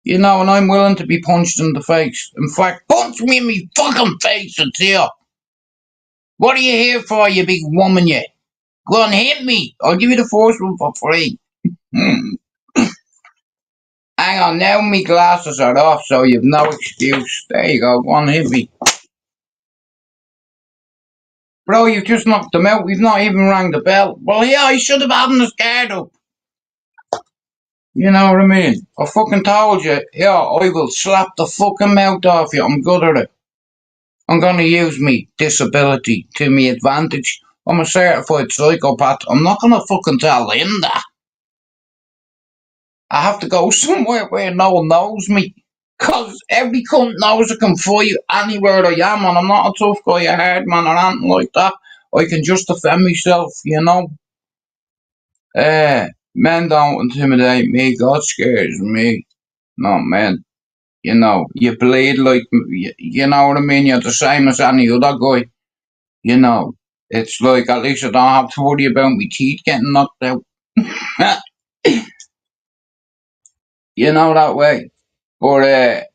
And I'm willing to be punched in the face. In fact, punch me in me fucking face, it's here. What are you here for, you big woman, you? Go on, hit me. I'll give you the first one for free. Hang on, now my glasses are off, so you've no excuse. There you go, go on, hit me. Bro, you've just knocked them out. We've not even rang the bell. Well, yeah, I should have had his guard up. You know what I mean? I fucking told you, yeah, I will slap the fucking mouth off you. I'm good at it. I'm gonna use me disability to me advantage. I'm a certified psychopath. I'm not gonna fucking tell him that. I have to go somewhere where no one knows me. Cause every cunt knows I can fight anywhere I am, and I'm not a tough guy, a hard man, or anything like that. I can just defend myself, Men don't intimidate me. God scares me. No, men. You bleed like, you know what I mean? You're the same as any other guy. It's like, at least I don't have to worry about my teeth getting knocked out. That way. But,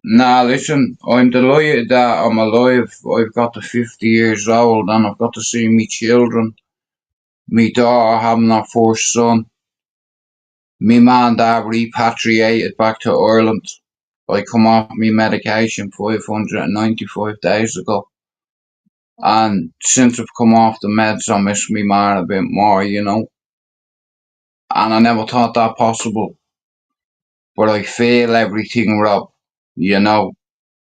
nah, listen, I'm delighted that I'm alive. I've got to 50 years old and I've got to see me children. Me daughter having her first son. Me man and dad repatriated back to Ireland. I come off me medication 595 days ago. And since I've come off the meds, I miss me man a bit more, And I never thought that possible. But I feel everything, Rob. You know,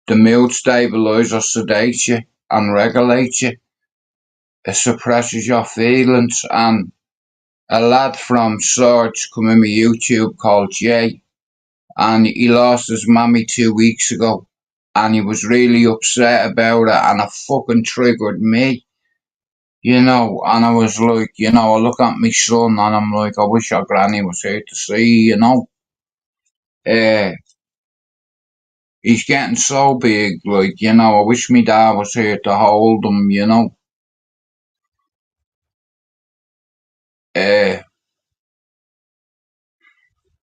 the mood stabilizer sedates you and regulates you. It suppresses your feelings. And a lad from Swords come in my YouTube called Jay, and he lost his mammy 2 weeks ago. And he was really upset about it, and it fucking triggered me. And I was like, I look at my son and I'm like, I wish our granny was here to see. Uh, he's getting so big, like, I wish my dad was here to hold him. Uh,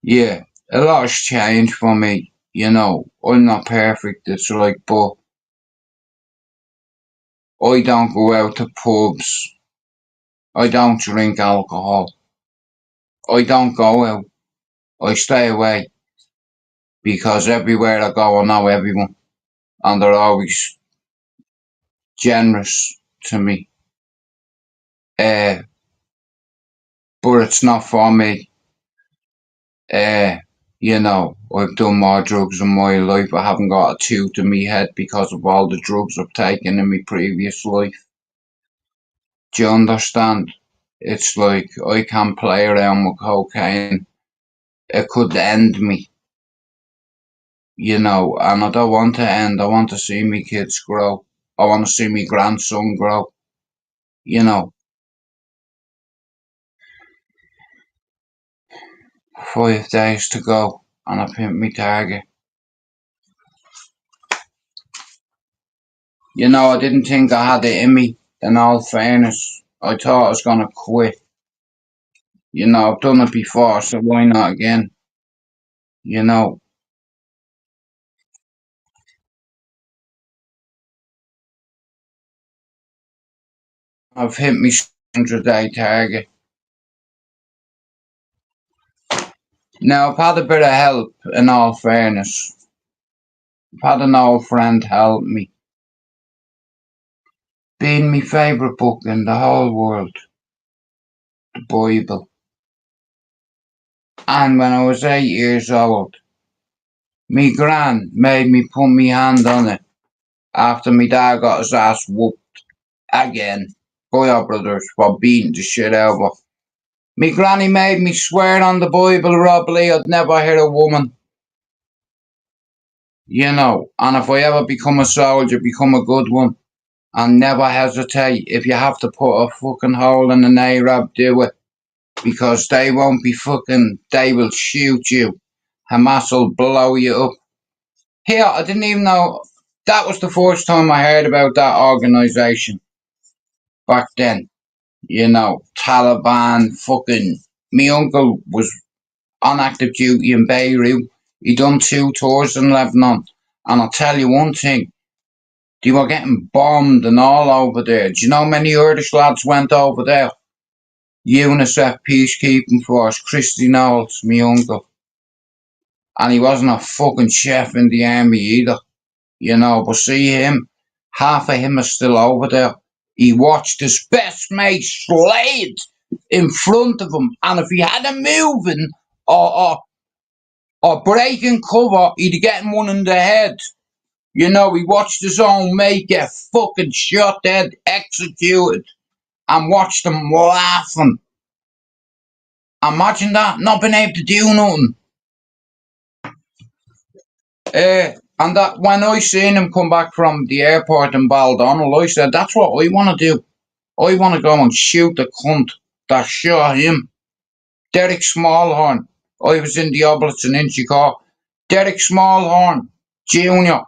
yeah, a lot has changed for me. I'm not perfect, it's like, but I don't go out to pubs. I don't drink alcohol. I don't go out. I stay away because everywhere I go, I know everyone, and they're always generous to me. Uh, but it's not for me. Uh, I've done more drugs in my life. I haven't got a tooth in my head because of all the drugs I've taken in my previous life. Do you understand? It's like I can't play around with cocaine. It could end me, and I don't want to end. I want to see me kids grow. I want to see me grandson grow. You know, 5 days to go, and I've hit my target. I didn't think I had it in me, in all fairness. I thought I was going to quit. I've done it before, so why not again? You know, I've hit my 100-day target. Now, I've had a bit of help, in all fairness. I've had an old friend help me. Being my favourite book in the whole world, the Bible. And when I was 8 years old, me gran made me put me hand on it after me dad got his ass whooped again by our brothers for beating the shit out of her. Me granny made me swear on the Bible, Rob Lee, I'd never hit a woman. And if I ever become a soldier, become a good one. And never hesitate. If you have to put a fucking hole in an Arab, do it. Because they won't be they will shoot you. Hamas will blow you up. Here, I didn't even know, that was the first time I heard about that organisation. Back then, Taliban, me uncle was on active duty in Beirut. He done 2 tours in Lebanon. And I'll tell you one thing, they were getting bombed and all over there. Do you know many Irish lads went over there? UNICEF Peacekeeping Force, Christy Knowles, me uncle. And he wasn't a fucking chef in the army either. But see him, half of him is still over there. He watched his best mate slide in front of him, and if he had him moving or breaking cover, he'd get him one in the head. He watched his own mate get fucking shot dead, executed, and watched him laughing. Imagine that, not being able to do nothing. And that when I seen him come back from the airport in Baldonnel, I said, that's what I want to do. I want to go and shoot the cunt that shot him. Derek Smallhorn. I was in the Oblats in Inchicore. Derek Smallhorn Jr.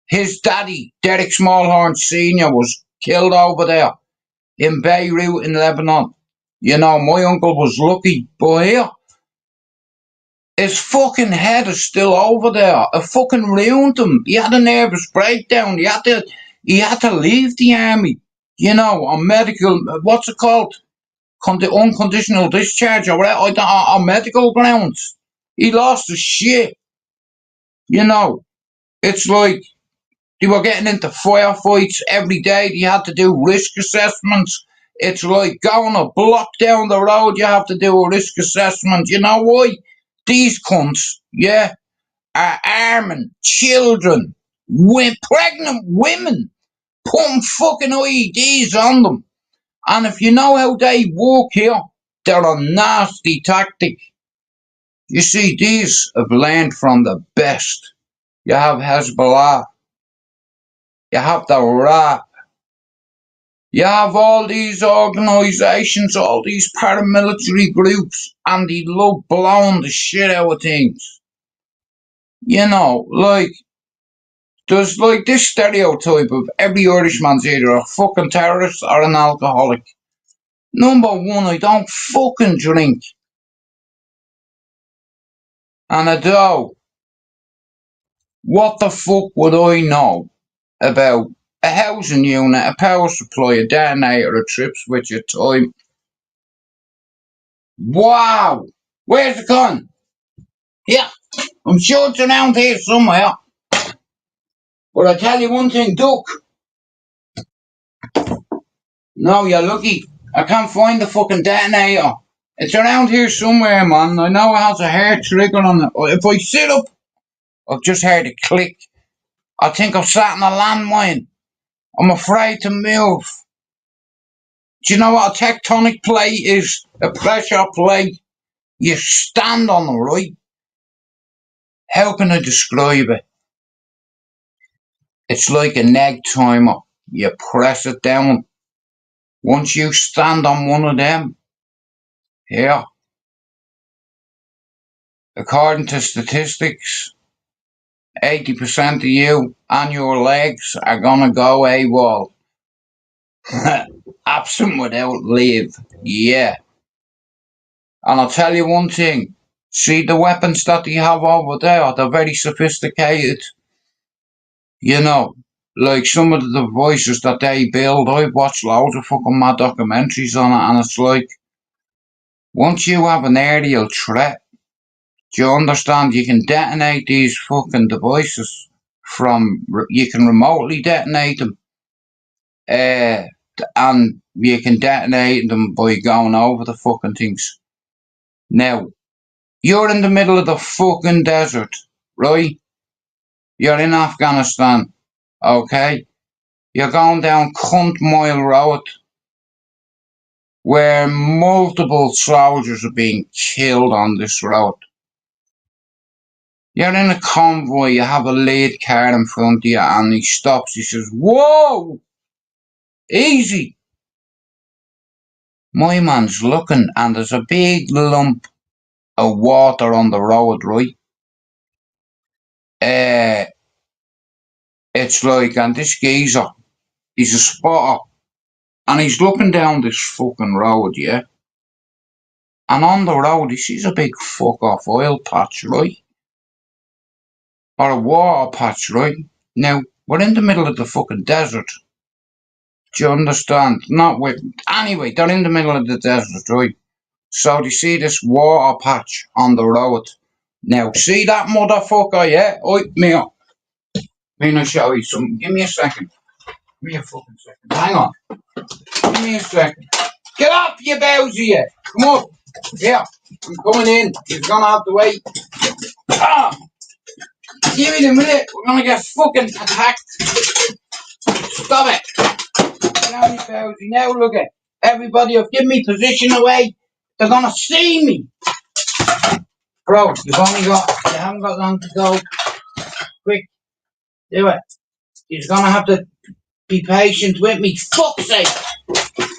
His daddy, Derek Smallhorn Sr., was killed over there in Beirut in Lebanon. My uncle was lucky, but here, his fucking head is still over there. It fucking ruined him. He had a nervous breakdown. He had to leave the army. On medical, what's it called? unconditional discharge or medical grounds. He lost his shit. You know, it's like they were getting into firefights every day. They had to do risk assessments. It's like going a block down the road, you have to do a risk assessment. You know why? These cunts, yeah, are arming children, pregnant women, putting fucking IEDs on them. And if you know how they work here, they're a nasty tactic. You see, these have learned from the best. You have Hezbollah, you have the RAP, you have all these organisations, all these paramilitary groups, and they love blowing the shit out of things. You know, like, there's like this stereotype of every Irishman's either a fucking terrorist or an alcoholic. Number one, I don't fucking drink. And I do. What the fuck would I know about a housing unit, a power supply, a detonator, a trip switch, a time? Wow! Where's the gun? Yeah, I'm sure it's around here somewhere. But I tell you one thing, Duck. No, you're lucky. I can't find the fucking detonator. It's around here somewhere, man. I know it has a hair trigger on it. If I sit up, I've just heard a click. I think I've sat in a landmine. I'm afraid to move. Do you know what a tectonic plate is? A pressure plate. You stand on it, right? How can I describe it? It's like a neg timer. You press it down. Once you stand on one of them, here, according to statistics, 80% of you and your legs are gonna go AWOL. Absent without leave. Yeah. And I'll tell you one thing. See the weapons that they have over there, they're very sophisticated. You know, like some of the devices that they build, I've watched loads of fucking mad documentaries on it, and it's like, once you have an aerial threat, do you understand you can detonate these fucking devices you can remotely detonate them, and you can detonate them by going over the fucking things. Now, you're in the middle of the fucking desert, right? You're in Afghanistan, okay? You're going down Cunt Mile Road where multiple soldiers are being killed on this road. You're in a convoy, you have a lead car in front of you, and he stops, he says, "Whoa! Easy!" My man's looking, and there's a big lump of water on the road, right? It's like, and this geezer, he's a spotter, and he's looking down this fucking road, yeah? And on the road, he sees a big fuck off oil patch, right? Or a water patch, right? Now, we're in the middle of the fucking desert. Do you understand? Not with. Anyway, they're in the middle of the desert, right? So they see this water patch on the road. Now, see that motherfucker, yeah? Oi, me I'll show you something. Give me a second. Give me a fucking second. Hang on. Give me a second. Get up, you bowsy, yeah. Come up. Here. I'm coming in. He's gonna have to wait. Ah! Give it a minute. We're gonna get fucking attacked. Stop it. Now, you bowsy. Now, look at everybody have given me position away. They're gonna see me. Bro, you haven't got long to go. Quick, do it. You're gonna have to be patient with me. Fuck's sake.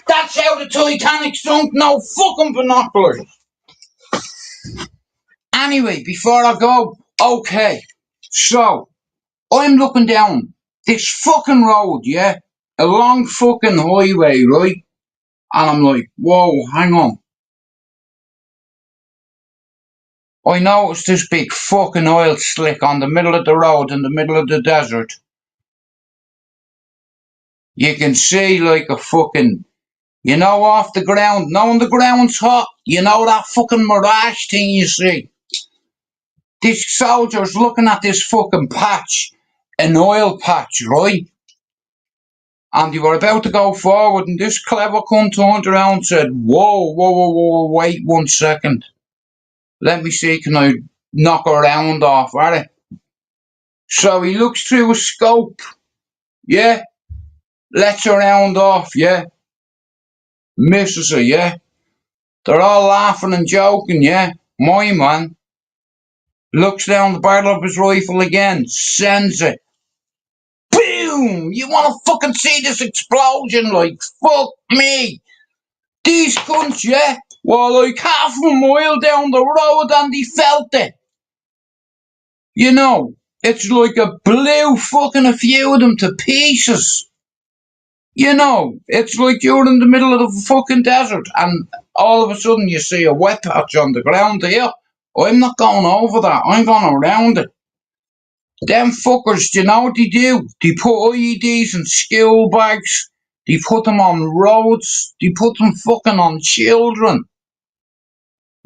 That's how the Titanic sunk. No fucking binoculars. Anyway, before I go, okay. So, I'm looking down this fucking road, yeah? A long fucking highway, right? And I'm like, whoa, hang on. I noticed this big fucking oil slick on the middle of the road in the middle of the desert. You can see like a fucking You know, off the ground. Knowing the ground's hot. You know that fucking mirage thing you see. These soldiers looking at this fucking patch, an oil patch, right? And they were about to go forward, and this clever cunt turned around and said, whoa, whoa, whoa, whoa, wait 1 second. Let me see, can I knock her round off, alright? So he looks through a scope, yeah? Lets her round off, yeah? Misses her, yeah? They're all laughing and joking, yeah? My man looks down the barrel of his rifle again, sends it. Boom! You wanna fucking see this explosion, like, fuck me! These cunts, yeah, were like half a mile down the road and they felt it. You know, it's like a blew fucking a few of them to pieces. You know, it's like you're in the middle of the fucking desert and all of a sudden you see a wet patch on the ground here. I'm not going over that, I'm going around it. Them fuckers, do you know what they do? They put IEDs in school bags, they put them on roads, they put them fucking on children.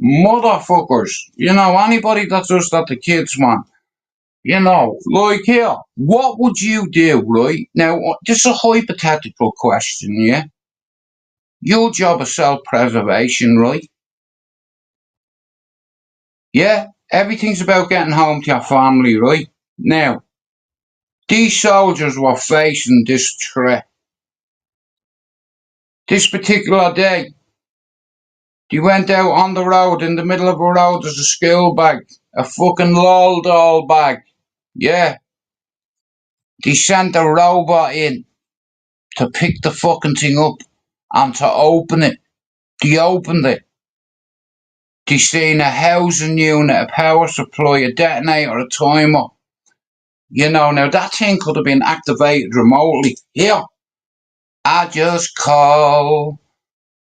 Motherfuckers. You know, anybody that does that to kids, man. You know, like here, what would you do, right? Now, this is a hypothetical question, yeah? Your job is self-preservation, right? Yeah? Everything's about getting home to your family, right? Now, these soldiers were facing this threat. This particular day, they went out on the road, in the middle of a road, there's a school bag. A fucking lol doll bag. Yeah? They sent a robot in to pick the fucking thing up and to open it. They opened it. They seen a housing unit, a power supply, a detonator, a timer. You know, now that thing could have been activated remotely. Here, I just call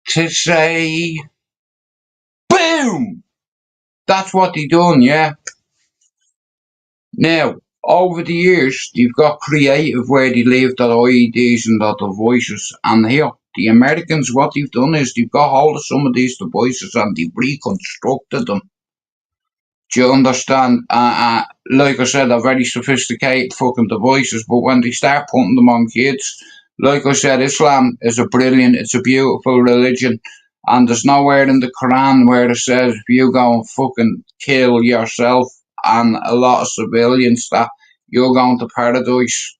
to say, boom! That's what they done, yeah? Now, over the years, they've got creative where they leave their IEDs and their devices. And here, the Americans, what they've done is they've got hold of some of these devices and they've reconstructed them. Do you understand? Like I said, they're very sophisticated fucking devices, but when they start putting them on kids, like I said, Islam is it's a beautiful religion, and there's nowhere in the Quran where it says if you go and fucking kill yourself and a lot of civilians that you're going to paradise.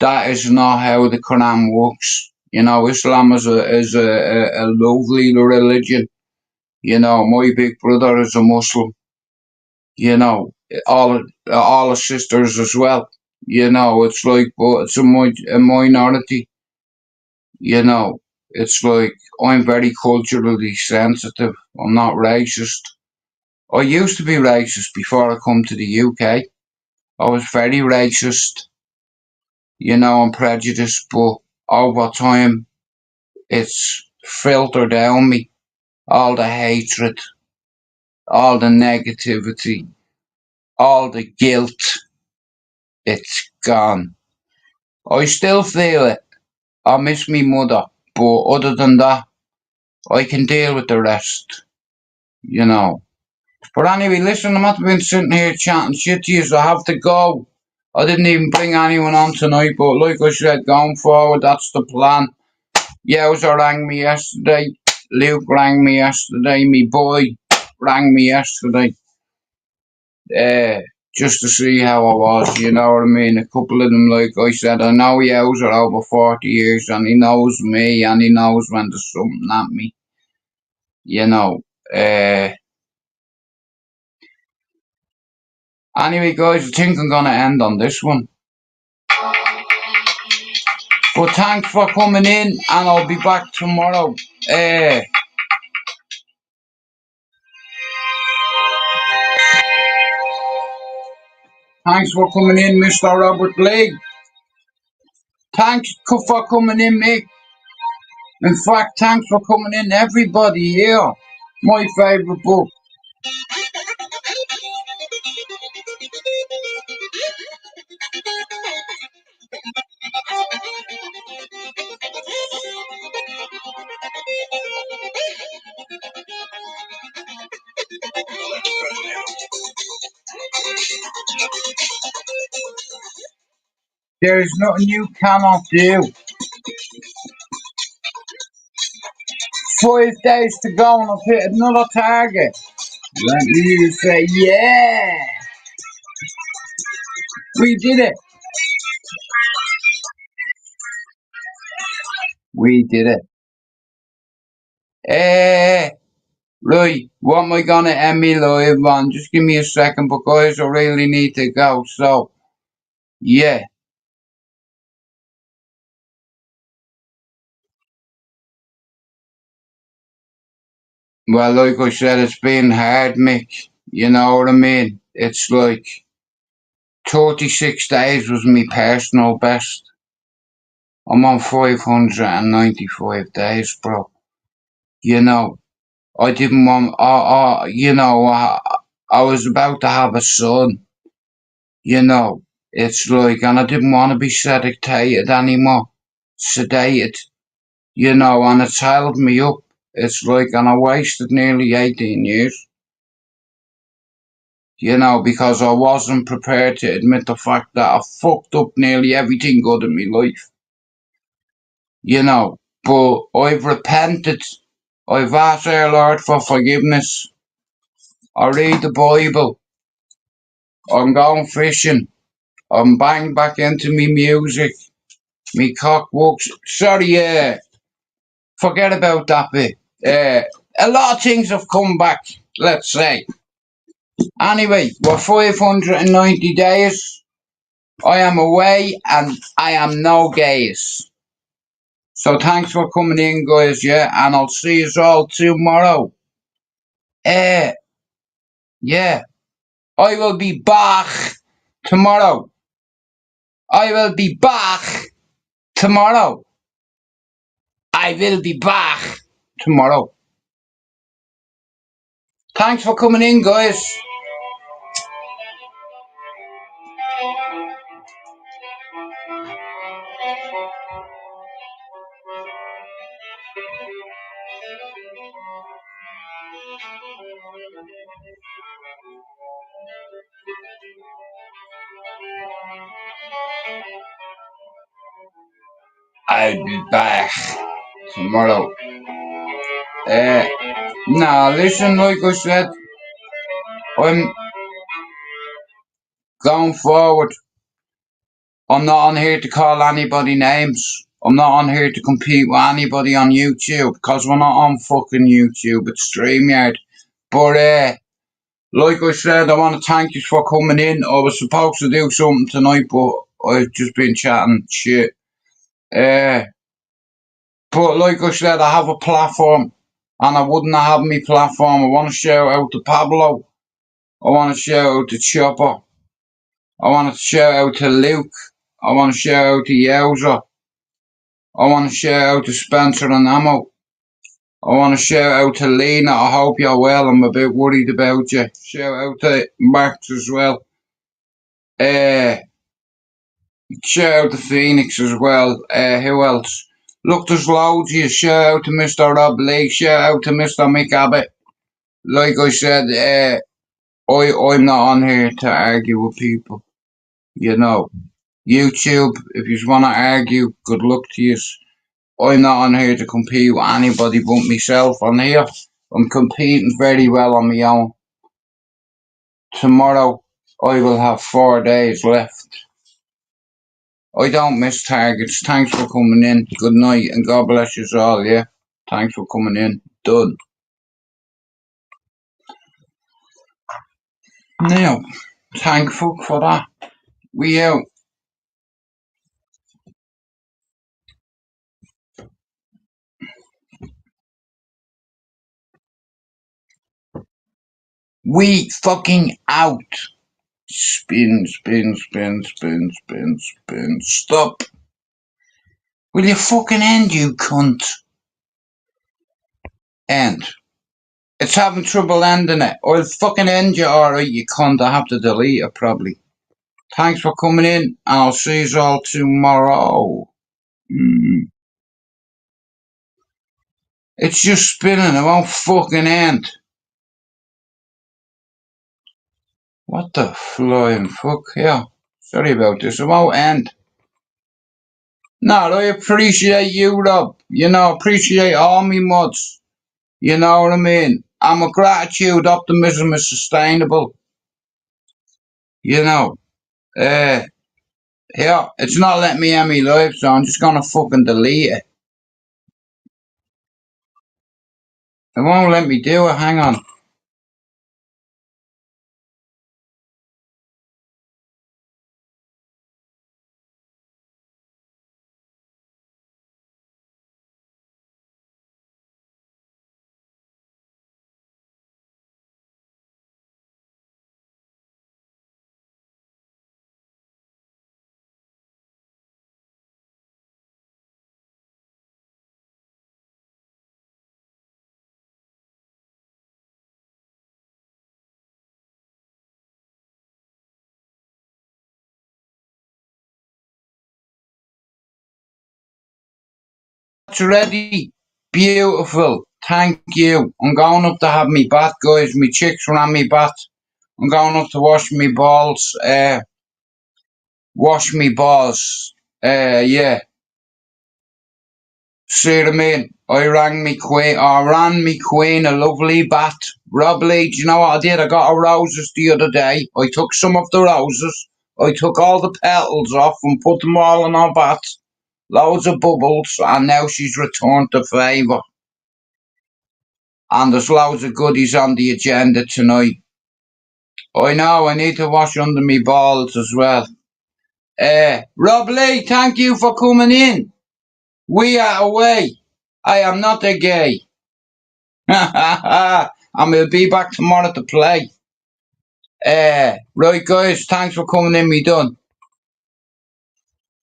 That is not how the Quran works. You know, Islam is a lovely religion. You know, my big brother is a Muslim. You know, all the sisters as well. You know, it's like, but it's a minority. You know, it's like I'm very culturally sensitive. I'm not racist. I used to be racist before I come to the UK. I was very racist. You know, and prejudiced, but over time, it's filtered down me. All the hatred, all the negativity, all the guilt, it's gone. I still feel it. I miss me mother, but other than that, I can deal with the rest, you know. But anyway, listen, I'm not been sitting here chatting shit to you, so I have to go. I didn't even bring anyone on tonight, but like I said, going forward, that's the plan. Yowza rang me yesterday. Luke rang me yesterday. Me boy rang me yesterday. Uh, just to see how I was, you know what I mean? A couple of them, like I said, I know Yowza over 40 years and he knows me and he knows when there's something at me, you know. Uh, anyway, guys, I think I'm going to end on this one. But thanks for coming in and I'll be back tomorrow. Thanks for coming in, Mr. Robert Blake. Thanks for coming in, Mick. In fact, thanks for coming in, everybody here. My favourite book. There is nothing you cannot do. 5 days to go and I've hit another target. Let me say, yeah, we did it. We did it. Right, what am I gonna end me live on? Just give me a second, but guys, I really need to go. So, yeah. Well, like I said, it's been hard, Mick. You know what I mean? It's like 36 days was my personal best. I'm on 595 days, bro. You know, I didn't want, I was about to have a son, you know. It's like, and I didn't want to be sedated anymore. Sedated, you know, and it's held me up. It's like, and I wasted nearly 18 years, you know, because I wasn't prepared to admit the fact that I fucked up nearly everything good in my life, you know. But I've repented. I've asked our Lord for forgiveness. I read the Bible. I'm going fishing. I'm bang back into me music. Me cock walks. Sorry, forget about that bit. A lot of things have come back, let's say. Anyway, we're 590 days. I am away and I am no gays. So thanks for coming in, guys, yeah, and I'll see you all tomorrow. Uh, yeah, I will be back tomorrow. I will be back tomorrow. I will be back tomorrow. Thanks for coming in, guys. I'll be back tomorrow. Uh, nah, listen, like I said, I'm going forward. I'm not on here to call anybody names. I'm not on here to compete with anybody on YouTube because we're not on fucking YouTube. It's StreamYard. But like I said, I want to thank you for coming in. I was supposed to do something tonight, but I've just been chatting shit. Uh, but like I said, I have a platform, and I wouldn't have my platform. I want to shout out to Pablo. I want to shout out to Chopper. I want to shout out to Luke. I want to shout out to Yowza. I want to shout out to Spencer and Ammo. I want to shout out to Lena. I hope you're well. I'm a bit worried about you. Shout out to Max as well. Uh, Shout out to Phoenix as well. Who else? Look, there's loads of you. Shout out to Mr. Rob Lee. Shout out to Mr. Mick Abbott. Like I said, I'm not on here to argue with people. You know, YouTube, if you want to argue, good luck to you. I'm not on here to compete with anybody but myself on here. I'm competing very well on my own. Tomorrow, I will have 4 days left. I don't miss targets. Thanks for coming in. Good night and God bless you all, yeah? Thanks for coming in. Done. Now, thankful for that. We out. We fucking out. Spin, spin, spin, spin, spin, spin. Stop. Will you fucking end, you cunt? End. It's having trouble ending it. I'll fucking end you, alright, you cunt. I have to delete it, probably. Thanks for coming in, and I'll see you all tomorrow. It's just spinning. It won't fucking end. What the flying fuck? Yeah. Sorry about this. It won't end. No, I appreciate you, Rob. You know, appreciate all me muds. You know what I mean? I'm a gratitude, optimism is sustainable. You know, uh, yeah, it's not letting me end me live, so I'm just gonna fucking delete it. It won't let me do it. Hang on. It's ready. Beautiful. Thank you. I'm going up to have me bath, guys. Me chicks ran me bath. I'm going up to wash me balls. Wash me balls. Yeah. See what I mean? I ran me queen a lovely bat. Rob Lee, do you know what I did? I got her roses the other day. I took some of the roses. I took all the petals off and put them all in her bat. Loads of bubbles, and now she's returned the favour. And there's loads of goodies on the agenda tonight. I know, I need to wash under me balls as well. Rob Lee, thank you for coming in. We are away. I am not a gay. And we'll be back tomorrow to play. Right, guys, thanks for coming in. Me done.